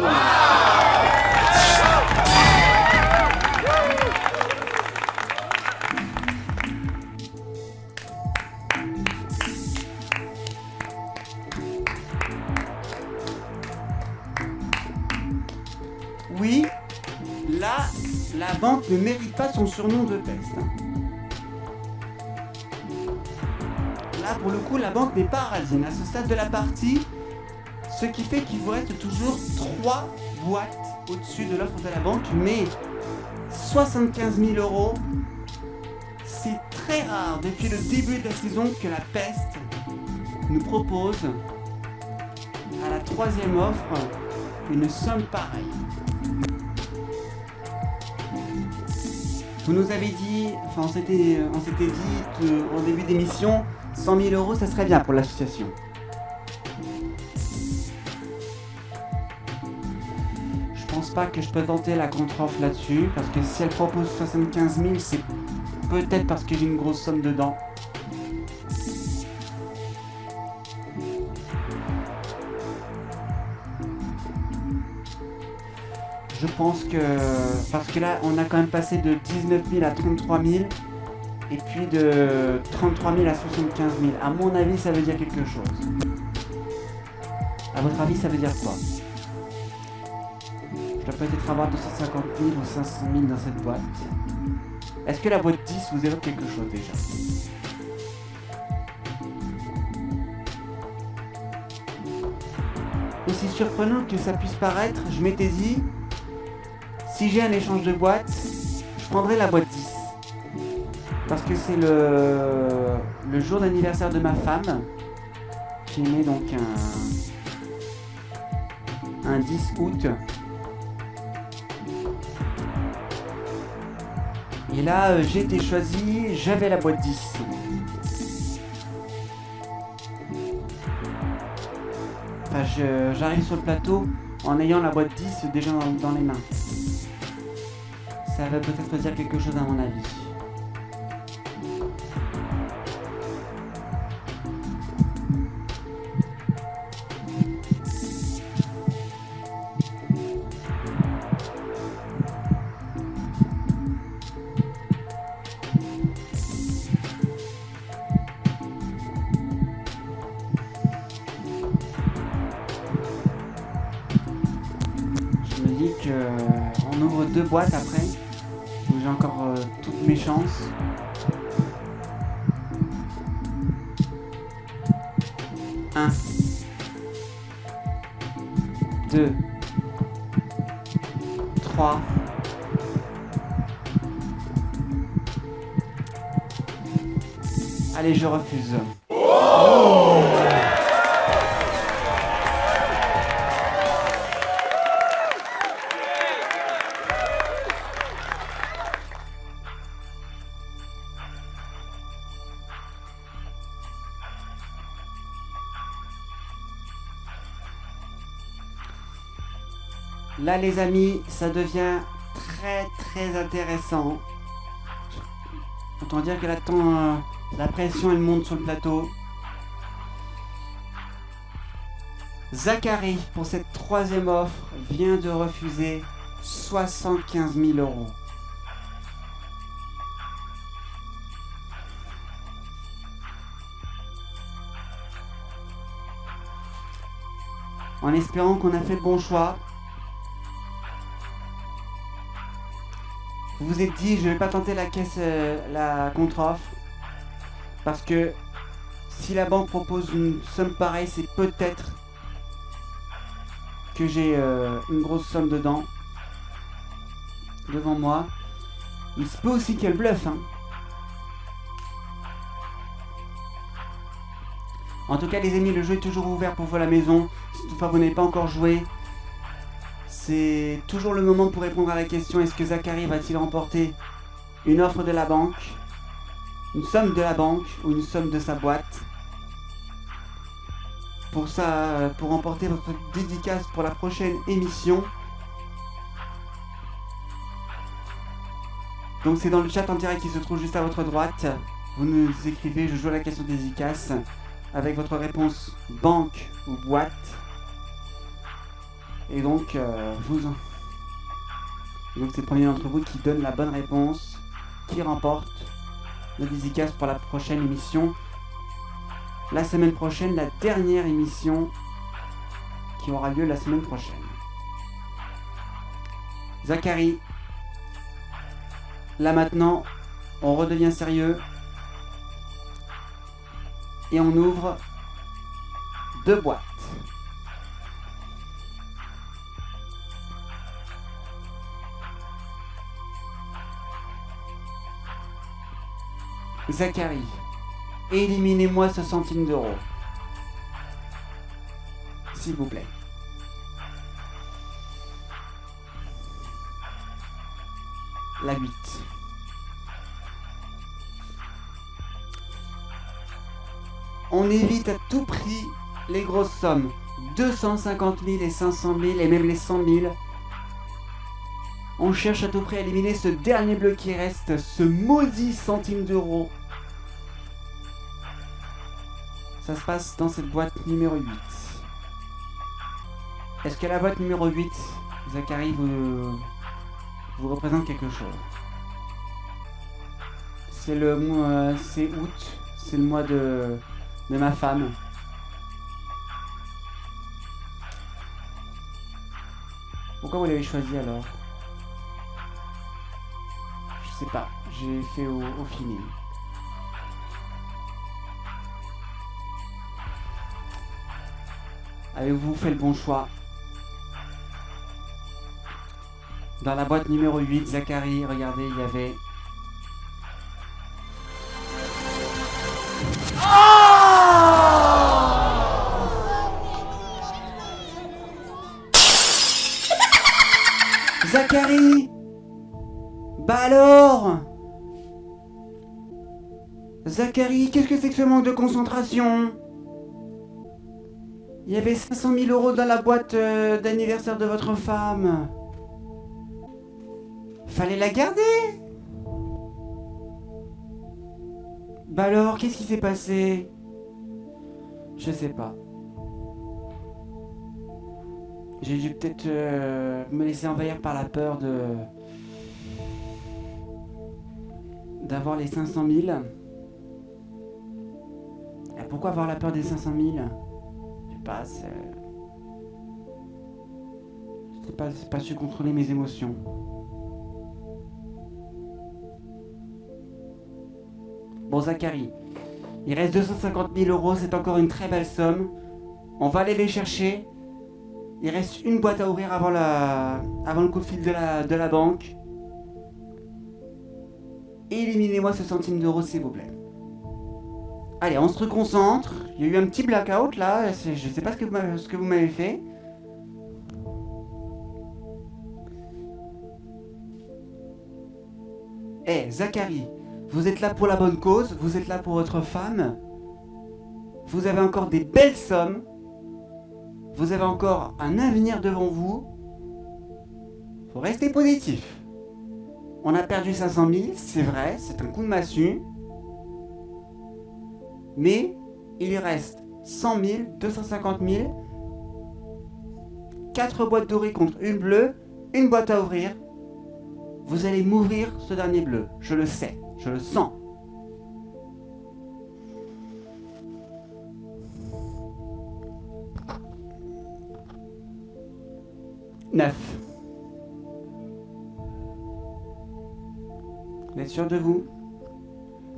Oui, là, la banque ne mérite pas son surnom de peste. Là, pour le coup, la banque n'est pas radine à ce stade de la partie, ce qui fait qu'il vous reste toujours 3 boîtes au-dessus de l'offre de la banque, mais 75 000 euros, c'est très rare depuis le début de la saison que la peste nous propose à la 3e offre une somme pareille. Vous nous avez dit, enfin on s'était dit en début d'émission, 100 000 euros ça serait bien pour l'association. Je pense pas que je peux tenter la contre-offre là-dessus, parce que si elle propose 75 000, c'est peut-être parce que j'ai une grosse somme dedans. Je pense que... Parce que là, on a quand même passé de 19 000 à 33 000. Et puis de 33 000 à 75 000. À mon avis, ça veut dire quelque chose. À votre avis, ça veut dire quoi? Je dois peut-être avoir 250 000 ou 500 000 dans cette boîte. Est-ce que la boîte 10 vous évoque quelque chose déjà? Aussi surprenant que ça puisse paraître, je m'étais dit... Si j'ai un échange de boîtes, je prendrai la boîte 10. parce que c'est le jour d'anniversaire de ma femme, qui est née donc un 10 août. Et là, j'ai été choisi, j'avais la boîte 10. Enfin, j'arrive sur le plateau en ayant la boîte 10 déjà dans les mains. Ça va peut-être dire quelque chose à mon avis. On ouvre 2 boîtes après, donc j'ai encore toutes mes chances. Un, 2, 3. Allez, je refuse. Oh! Là les amis, ça devient très intéressant. Autant dire que la pression elle monte sur le plateau. Zachary, pour cette 3e offre, vient de refuser 75 000 €. En espérant qu'on a fait le bon choix. Vous vous êtes dit, je vais pas tenter la contre-offre, parce que si la banque propose une somme pareille, c'est peut-être que j'ai une grosse somme devant moi. Il se peut aussi qu'elle bluffe, hein. En tout cas les amis, le jeu est toujours ouvert pour vous à la maison. Si toutefois vous n'avez pas encore joué, c'est toujours le moment pour répondre à la question: est-ce que Zachary va-t-il remporter une offre de la banque, une somme de la banque ou une somme de sa boîte? Pour ça, pour remporter votre dédicace pour la prochaine émission. Donc c'est dans le chat en direct qui se trouve juste à votre droite. Vous nous écrivez: je joue à la question dédicace, avec votre réponse banque ou boîte. Et donc, donc c'est le premier d'entre vous qui donne la bonne réponse, qui remporte le dédicace pour la prochaine émission. La semaine prochaine, la dernière émission qui aura lieu la semaine prochaine. Zachary, là maintenant, on redevient sérieux. Et on ouvre 2 boîtes. Zachary, éliminez-moi ce centime d'euro. S'il vous plaît. La 8. On évite à tout prix les grosses sommes. 250 000 et 500 000 et même les 100 000. On cherche à tout prix à éliminer ce dernier bleu qui reste, ce maudit centime d'euro. Ça se passe dans cette boîte numéro 8. Est-ce que la boîte numéro 8, Zachary, vous représente quelque chose? C'est c'est août, c'est le mois de ma femme. Pourquoi vous l'avez choisi alors? Je sais pas, j'ai fait au feeling. Avez-vous fait le bon choix? Dans la boîte numéro 8, Zachary, regardez, il y avait Zachary? Bah alors? Zachary, qu'est-ce que c'est que ce manque de concentration? Il y avait 500 000 euros dans la boîte d'anniversaire de votre femme. Fallait la garder. Bah alors, qu'est-ce qui s'est passé? Je sais pas. J'ai dû peut-être me laisser envahir par la peur d'avoir les 500 000. Et pourquoi avoir la peur des 500 000? Je sais pas, c'est pas su contrôler mes émotions. Bon, Zachary, il reste 250 000 euros, c'est encore une très belle somme. On va aller les chercher. Il reste une boîte à ouvrir avant le coup de fil de la banque. Éliminez-moi ce centime d'euro, s'il vous plaît. Allez, on se reconcentre. Il y a eu un petit blackout là. Je sais pas ce que vous m'avez fait. Eh, Zachary, vous êtes là pour la bonne cause. Vous êtes là pour votre femme. Vous avez encore des belles sommes. Vous avez encore un avenir devant vous. Faut rester positif. On a perdu 500 000, c'est vrai, c'est un coup de massue. Mais il reste 100 000, 250 000, 4 boîtes dorées contre une bleue, une boîte à ouvrir. Vous allez m'ouvrir ce dernier bleu, je le sais, je le sens. Neuf. Vous êtes sûr de vous?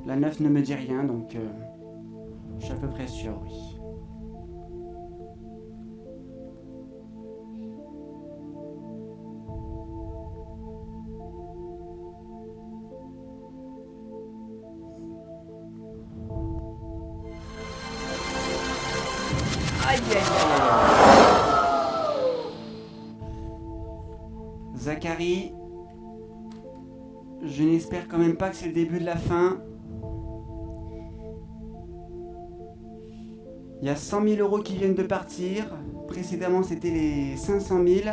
La 9 ne me dit rien, donc je suis à peu près sûr, oui. Aïe aïe aïe. Zachary, je n'espère quand même pas que c'est le début de la fin. Il y a 100 000 euros qui viennent de partir. Précédemment, c'était les 500 000.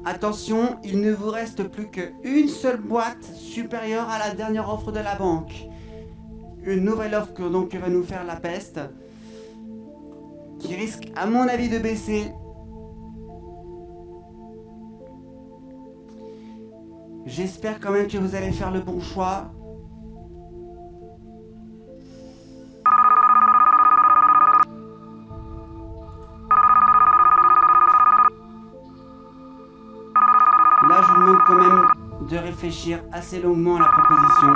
Attention, il ne vous reste plus qu'une seule boîte supérieure à la dernière offre de la banque. Une nouvelle offre que va nous faire la peste, qui risque, à mon avis, de baisser. J'espère quand même que vous allez faire le bon choix. Là, je vous demande quand même de réfléchir assez longuement à la proposition.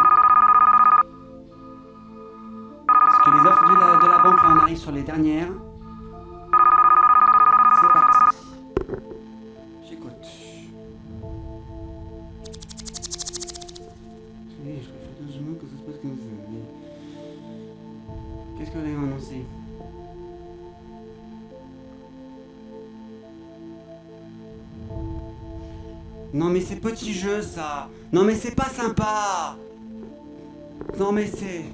Parce que les offres de la banque, là, on arrive sur les dernières. C'est parti. J'écoute. Oui, je préfère doucement que ça se passe comme ça. Mais... qu'est-ce que vous allez m'annoncer? Non mais c'est petit jeu ça. Non mais c'est pas sympa. Non mais c'est...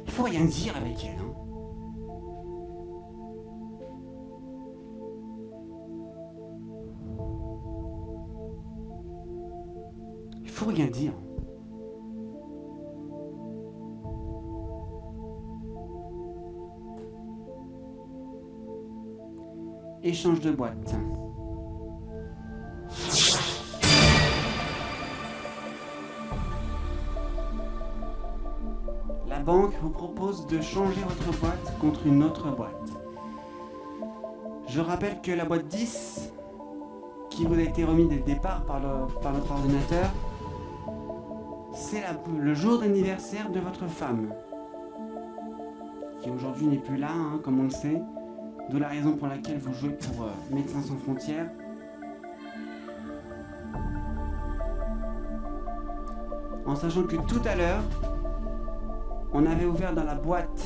Il faut rien dire avec elle, hein. Il faut rien dire. Échange de boîte. La banque vous propose de changer votre boîte contre une autre boîte. Je rappelle que la boîte 10, qui vous a été remise dès le départ par notre ordinateur, c'est le jour d'anniversaire de votre femme, qui aujourd'hui n'est plus là, hein, comme on le sait, d'où la raison pour laquelle vous jouez pour Médecins sans frontières. en sachant que tout à l'heure, on avait ouvert dans la boîte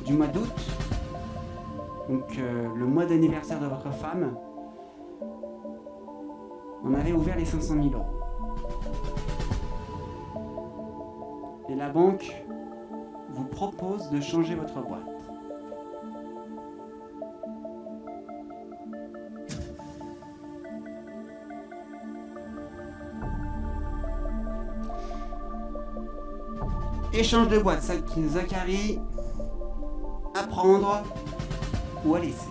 du mois d'août, donc le mois d'anniversaire de votre femme, on avait ouvert les 500 000 euros. Et la banque vous propose de changer votre boîte. Échange de boîte, Zachary, à prendre ou à laisser.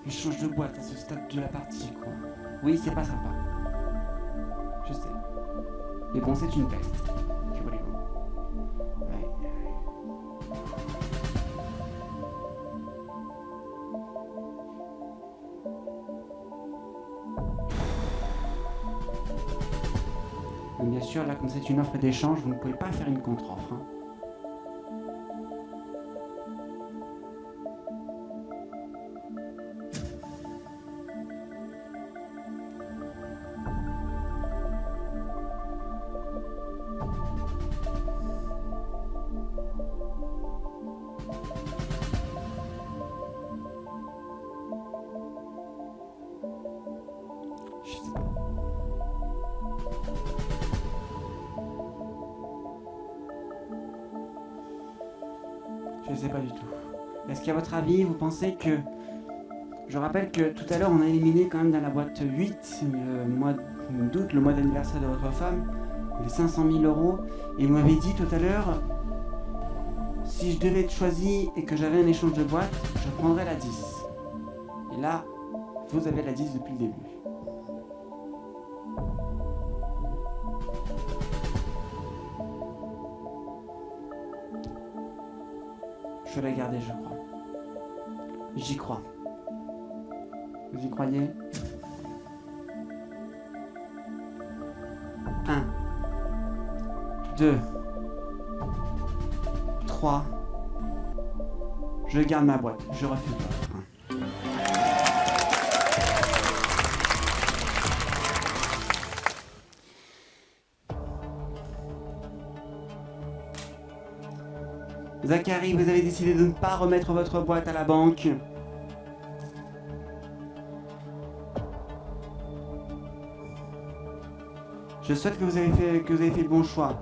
Échange de boîte à ce stade de la partie, quoi. Oui, c'est pas sympa. Je sais. Mais bon, c'est une peste. Que voulez-vous ? Ouais. Donc bien sûr, là, comme c'est une offre d'échange, vous ne pouvez pas faire une contre-offre. Hein. Je sais pas. Je sais pas du tout. Est-ce qu'à votre avis, vous pensez que... Je rappelle que tout à l'heure, on a éliminé quand même dans la boîte 8, le mois d'août, le mois d'anniversaire de votre femme, les 500 000 euros. Et vous m'avez dit tout à l'heure, si je devais être choisi et que j'avais un échange de boîte, je prendrais la 10. Et là, vous avez la 10 depuis le début. Je vais la garder, je crois. J'y crois. Vous y croyez ? 1, 2, 3. Je garde ma boîte. Je refuse l'offre. Zachary, vous avez décidé de ne pas remettre votre boîte à la banque. Je souhaite que vous avez fait le bon choix.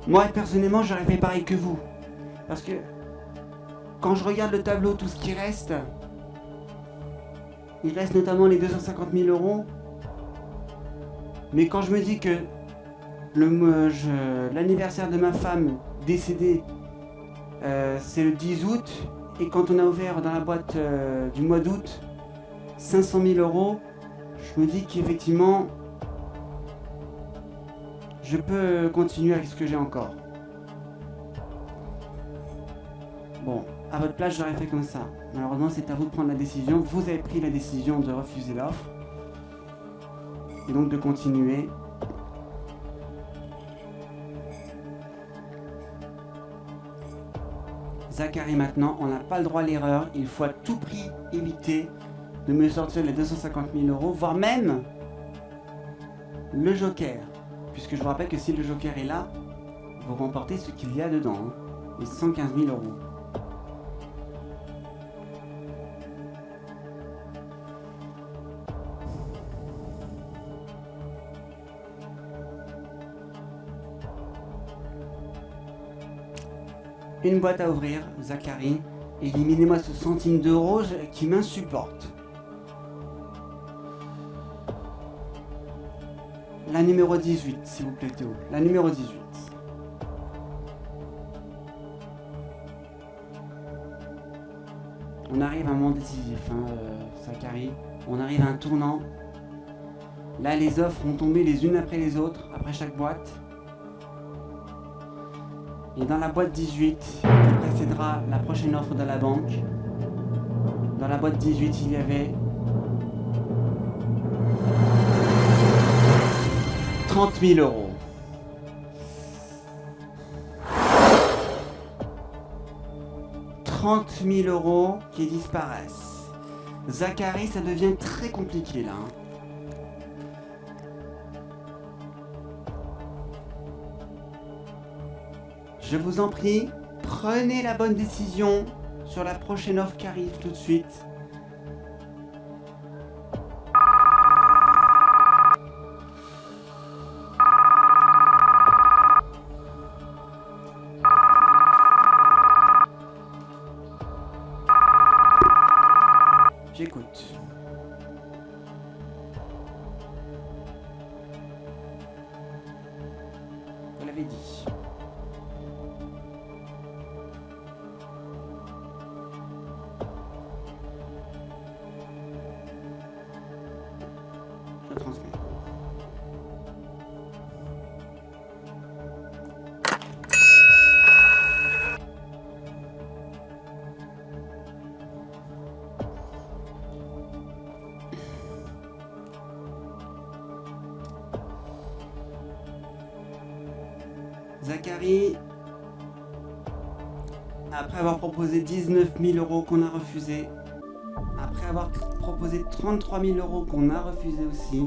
Moi, personnellement, j'aurais fait pareil que vous. Parce que quand je regarde le tableau, tout ce qui reste, il reste notamment les 250 000 euros. Mais quand je me dis que l'anniversaire de ma femme décédée, c'est le 10 août, et quand on a ouvert dans la boîte du mois d'août 500 000 euros, je me dis qu'effectivement, je peux continuer avec ce que j'ai encore. Bon, à votre place, j'aurais fait comme ça. Malheureusement, c'est à vous de prendre la décision. Vous avez pris la décision de refuser l'offre, et donc de continuer. Zachary, maintenant, on n'a pas le droit à l'erreur. Il faut à tout prix éviter de me sortir les 250 000 euros, voire même le joker. Puisque je vous rappelle que si le joker est là, vous remportez ce qu'il y a dedans, hein, les 115 000 euros. Une boîte à ouvrir, Zachary. Éliminez-moi ce centime d'euro qui m'insupporte. La numéro 18, s'il vous plaît, Théo. La numéro 18. On arrive à un moment décisif, hein, Zachary. On arrive à un tournant. Là, les offres vont tomber les unes après les autres, après chaque boîte. Et dans la boîte 18, qui précédera la prochaine offre de la banque, dans la boîte 18, il y avait 30 000 euros. « 30 000 euros qui disparaissent. Zachary, ça devient très compliqué là. Je vous en prie, prenez la bonne décision sur la prochaine offre qui arrive tout de suite. J'écoute. Vous l'avez dit. Je transmets. Zachary, après avoir proposé 19 000 euros qu'on a refusé, après avoir proposé 33 000 euros qu'on a refusé aussi,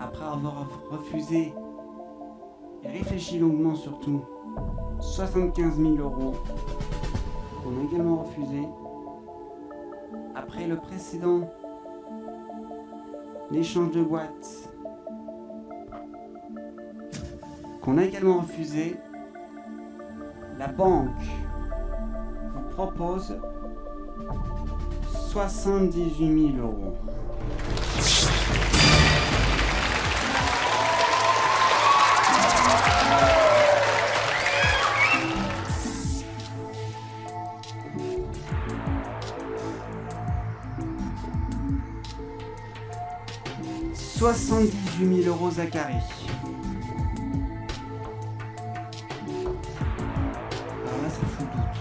après avoir refusé et réfléchi longuement surtout, 75 000 euros qu'on a également refusé, après le précédent, l'échange de boîtes, qu'on a également refusé, la banque vous propose 78 000 euros. « 78 000 euros, Zachary. » Alors là, ça fout le doute.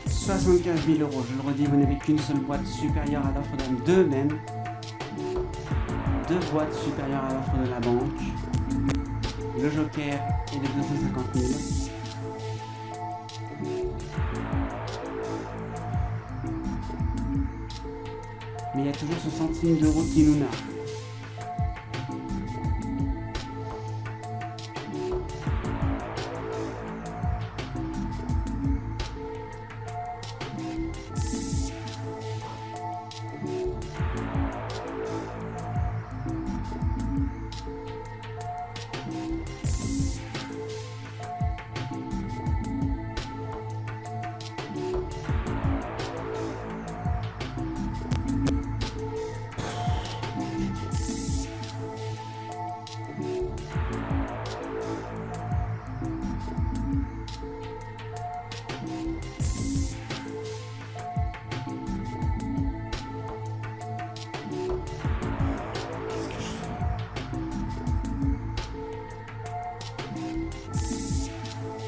« 75 000 euros, je le redis, vous n'avez qu'une seule boîte supérieure à l'offre d'un deux même. Deux boîtes supérieures à l'offre de la banque. Le joker et les 250 000. Mais il y a toujours ce centime d'euro qui nous nargue.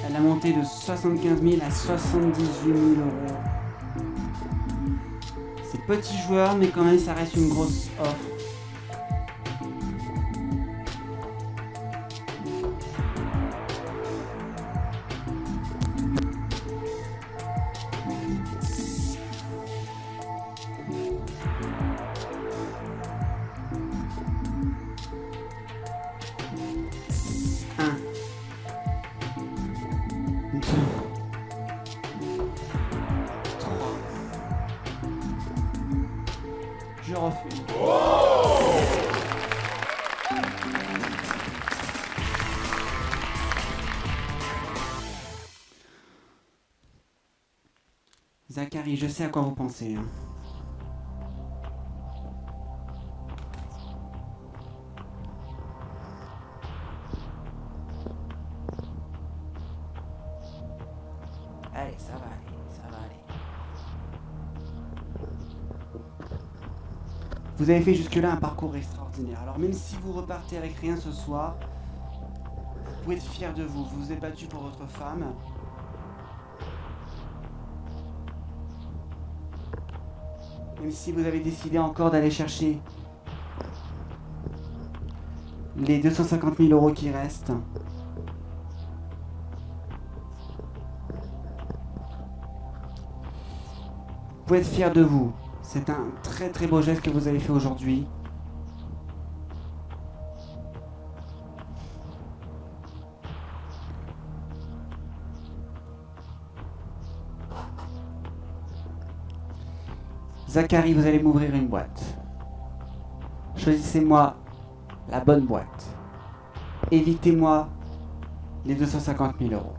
Elle a monté de 75 000 à 78 000 euros. C'est petit joueur, mais quand même, ça reste une grosse offre. Un. 2, 3. Je refuse. Zachary, je sais à quoi vous pensez. Hein. Allez, ça va aller, ça va aller. Vous avez fait jusque-là un parcours extraordinaire. Alors même si vous repartez avec rien ce soir, pouvez être fiers de vous. Vous vous êtes battus pour votre femme. Même si vous avez décidé encore d'aller chercher les 250 000 euros qui restent. Vous pouvez être fiers de vous. C'est un très très beau geste que vous avez fait aujourd'hui. Zachary, vous allez m'ouvrir une boîte. Choisissez-moi la bonne boîte. Évitez-moi les 250 000 euros.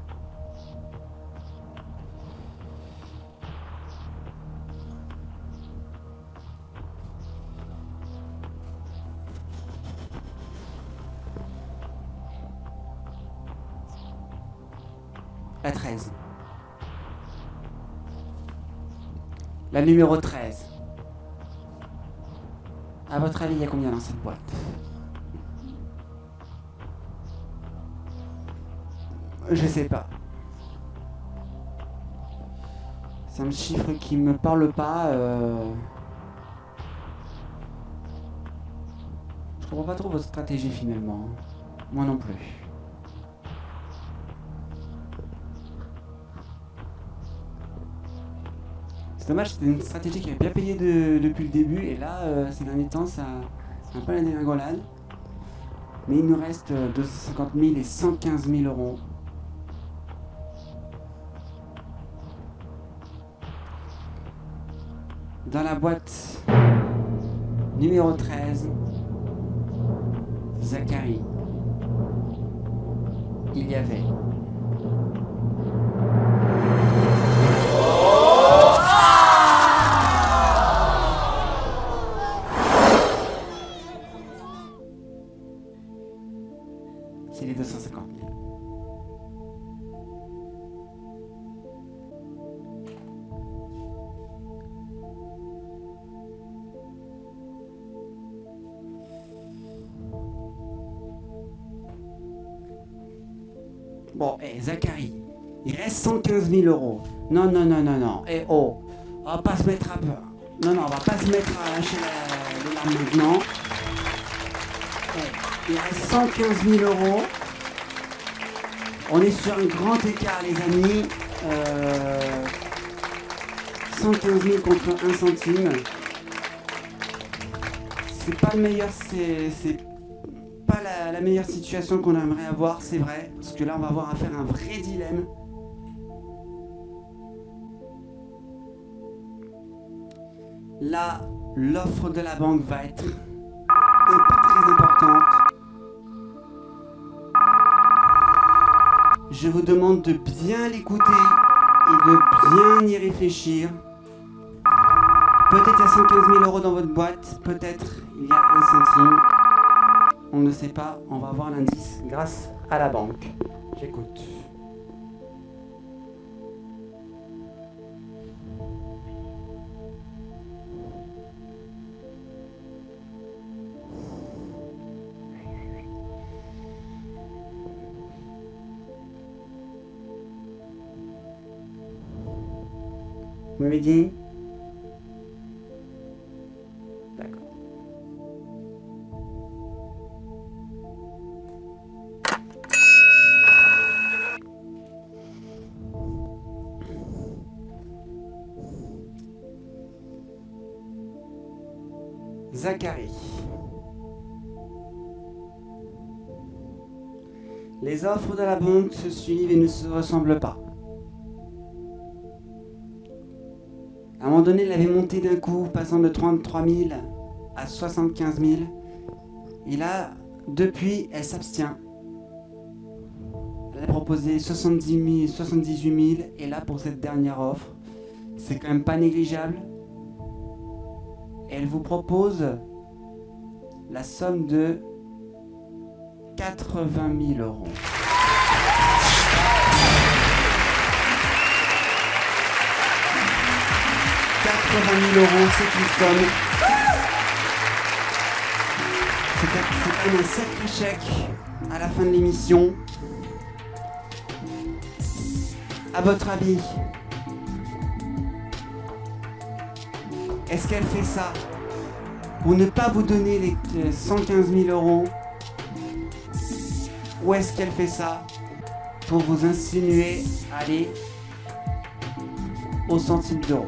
La 13. La numéro 13. À votre avis, il y a combien dans cette boîte? Je sais pas. C'est un chiffre qui me parle pas. Je comprends pas trop votre stratégie finalement. Moi non plus. C'est dommage, c'était une stratégie qui avait bien payé depuis le début et là, ces derniers temps, ça un peu la dégringolade. Mais il nous reste 250 000 et 115 000 euros. Dans la boîte numéro 13, Zachary, il y avait c'est les 250 000. Bon, Zachary, il reste 115 000 euros. Non, non, non, non, non. Oh, on va pas se mettre à... Non, non, on va pas se mettre à lâcher les larmes maintenant. Il reste 115 000 euros. On est sur un grand écart, les amis. 115 000 contre 1 centime. C'est pas le meilleur, c'est pas la meilleure situation qu'on aimerait avoir, c'est vrai. Parce que là, on va avoir à faire un vrai dilemme. Là, l'offre de la banque va être très importante. Je vous demande de bien l'écouter et de bien y réfléchir. Peut-être il y a 115 000 euros dans votre boîte, peut-être il y a 1 centime. On ne sait pas, on va avoir l'indice grâce à la banque. J'écoute. Vous m'avez dit? D'accord. Zachary. Les offres de la banque se suivent et ne se ressemblent pas. À un moment donné, elle avait monté d'un coup, passant de 33 000 à 75 000. Et là, depuis, elle s'abstient. Elle a proposé 78 000. Et là, pour cette dernière offre, c'est quand même pas négligeable. Et elle vous propose la somme de 80 000 euros. C'est une somme. C'est quand même un sacré chèque à la fin de l'émission. À votre avis, est-ce qu'elle fait ça pour ne pas vous donner les 115 000 euros, ou est-ce qu'elle fait ça pour vous insinuer à aller au centime d'euro?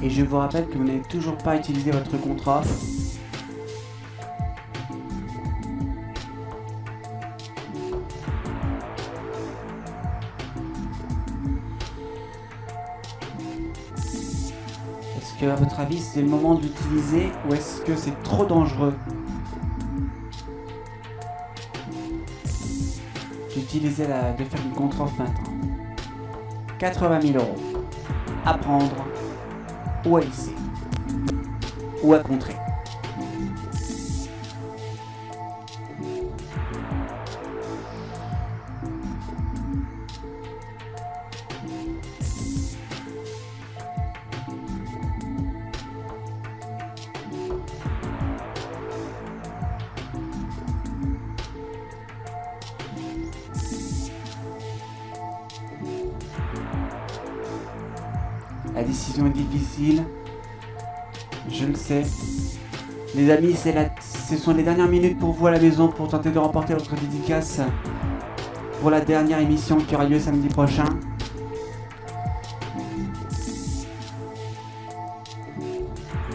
Et je vous rappelle que vous n'avez toujours pas utilisé votre contre-offre. Est-ce que, à votre avis, c'est le moment de l'utiliser ou est-ce que c'est trop dangereux d'utiliser de faire une contre-offre maintenant? 80 000 euros à prendre ou à laisser ou à contrer. La décision est difficile, je le sais. Les amis, ce sont les dernières minutes pour vous à la maison pour tenter de remporter votre dédicace pour la dernière émission qui aura lieu samedi prochain.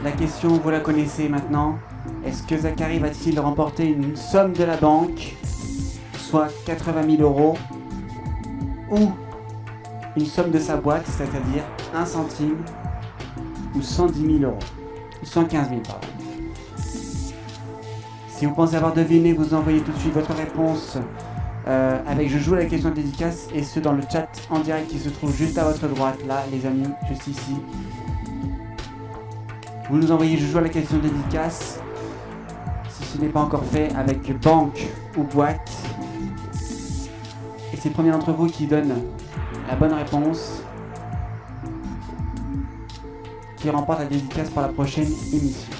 La question, vous la connaissez maintenant. Est-ce que Zachary va-t-il remporter une somme de la banque, soit 80 000 euros, ou une somme de sa boîte, c'est-à-dire 1 centime, ou 110 000 euros, ou 115 000, pardon. Si vous pensez avoir deviné, vous envoyez tout de suite votre réponse avec je joue à la question de dédicace, et ce dans le chat en direct qui se trouve juste à votre droite, là les amis, juste ici. Vous nous envoyez je joue à la question de dédicace, si ce n'est pas encore fait, avec banque ou boîte. Et c'est le premier d'entre vous qui donne la bonne réponse qui remporte la dédicace pour la prochaine émission.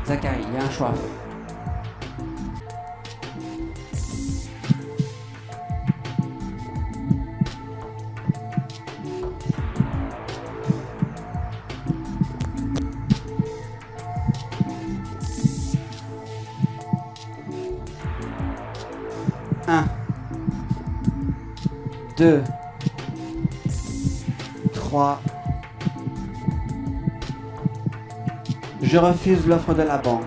Zachary, il y a un choix à faire. Un, 2, 3. Je refuse l'offre de la banque.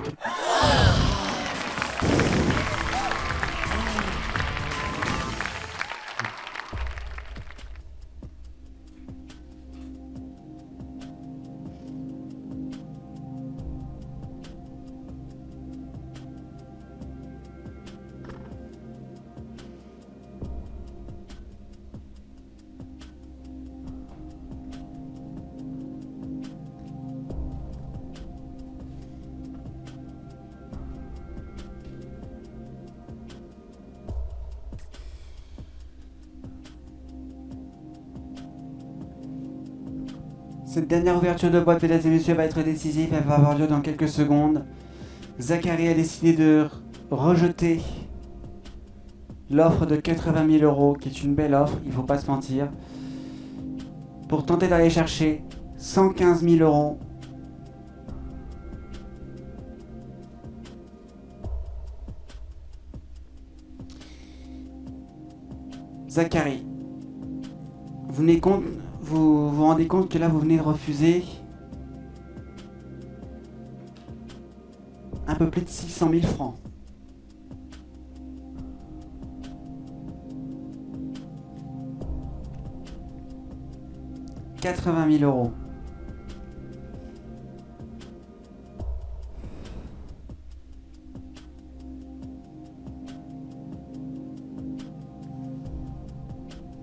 Cette dernière ouverture de boîte, mesdames et messieurs, va être décisive. Elle va avoir lieu dans quelques secondes. Zachary a décidé de rejeter l'offre de 80 000 euros, qui est une belle offre, il ne faut pas se mentir, pour tenter d'aller chercher 115 000 euros. Zachary, vous vous rendez compte que là vous venez de refuser un peu plus de 600 000 francs. « 80 000 euros.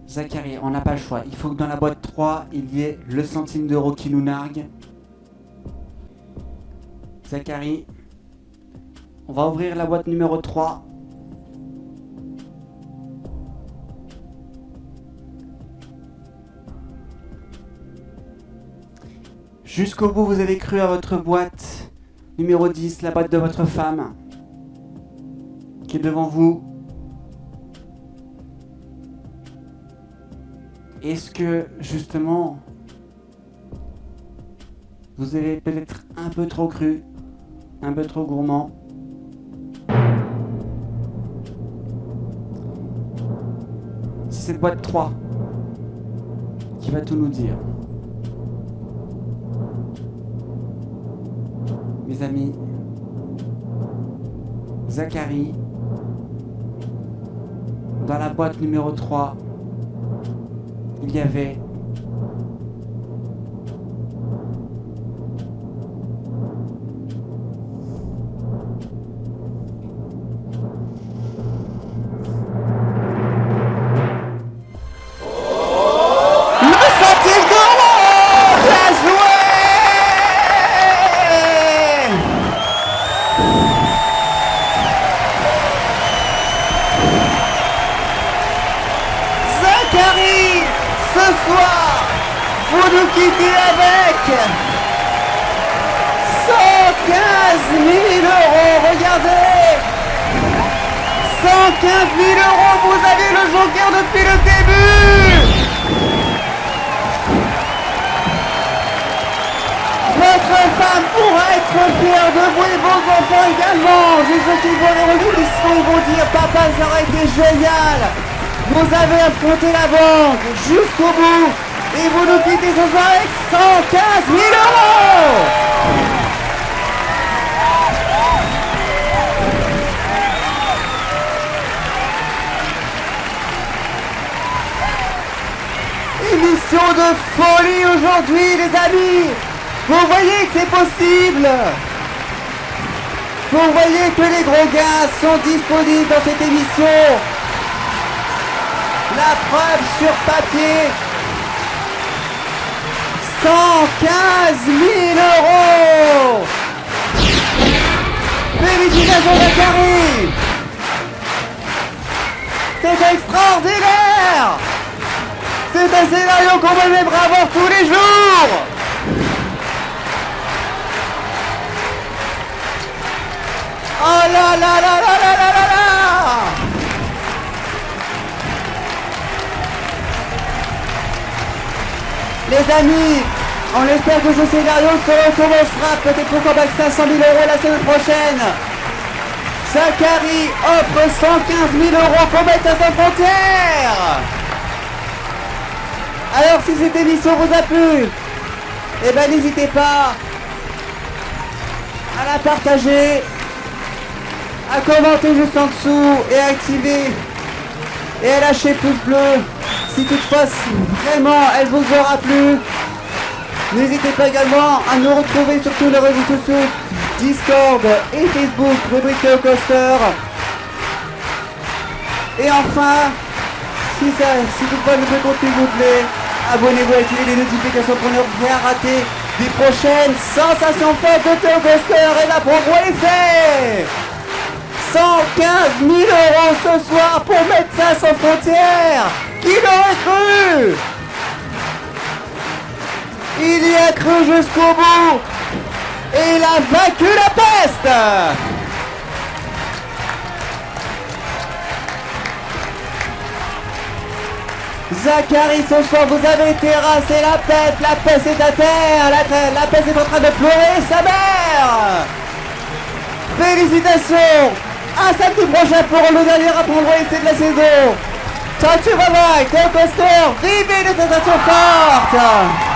Zachary, on n'a pas le choix. Il faut que dans la boîte 3, il y ait le centime d'euro qui nous nargue. Zachary, on va ouvrir la boîte numéro 3. Jusqu'au bout, vous avez cru à votre boîte numéro 10, la boîte de votre femme, qui est devant vous. Est-ce que, justement, vous avez peut-être un peu trop cru, un peu trop gourmand? C'est cette boîte 3 qui va tout nous dire. Mes amis, Zacharie, dans la boîte numéro 3, il y avait nous quitter avec 115 000 euros, regardez, 115 000 euros, vous avez le joker depuis le début. Votre femme pourra être fière de vous et vos enfants également. Juste ceux qui vont les revenir, ils vont dire papa, ça aurait été génial. Vous avez affronté la banque jusqu'au bout. Et vous nous quittez ce soir avec 115 000 euros. Émission de folie aujourd'hui, les amis. Vous voyez que c'est possible. Vous voyez que les gros gars sont disponibles dans cette émission. La preuve sur papier. 115 000 euros. Félicitations Zacharie. C'est extraordinaire. C'est un scénario qu'on aimerait avoir tous les jours. Oh là là là là là là là là. Les amis, on espère que ce scénario se recommencera, peut-être pourquoi pas que 500 000 euros la semaine prochaine. Zacharie offre 115 000 euros pour Médecins Sans Frontières. Alors si cette émission vous a plu, eh ben n'hésitez pas à la partager, à commenter juste en dessous et à activer et à lâcher pouce bleu si toutefois vraiment elle vous aura plu. N'hésitez pas également à nous retrouver sur tous les réseaux sociaux, Discord et Facebook, rubrique Théo Coaster. Et enfin, si toutefois le contenu vous plaît, abonnez-vous et activez les notifications pour ne rien rater des prochaines sensations fortes de Théo Coaster. Et la promo est faite. 115 000 euros ce soir pour Médecins Sans Frontières. Qui l'aurait cru? Il y a cru jusqu'au bout. Et il a vaincu la peste. Zacharie, ce soir vous avez terrassé la peste est à terre, la peste est en train de pleurer sa mère. Félicitations. À samedi prochain pour le dernier apprendre essai de la saison. Ciao, bye bye, Théo Coaster, vivez les sensations fortes.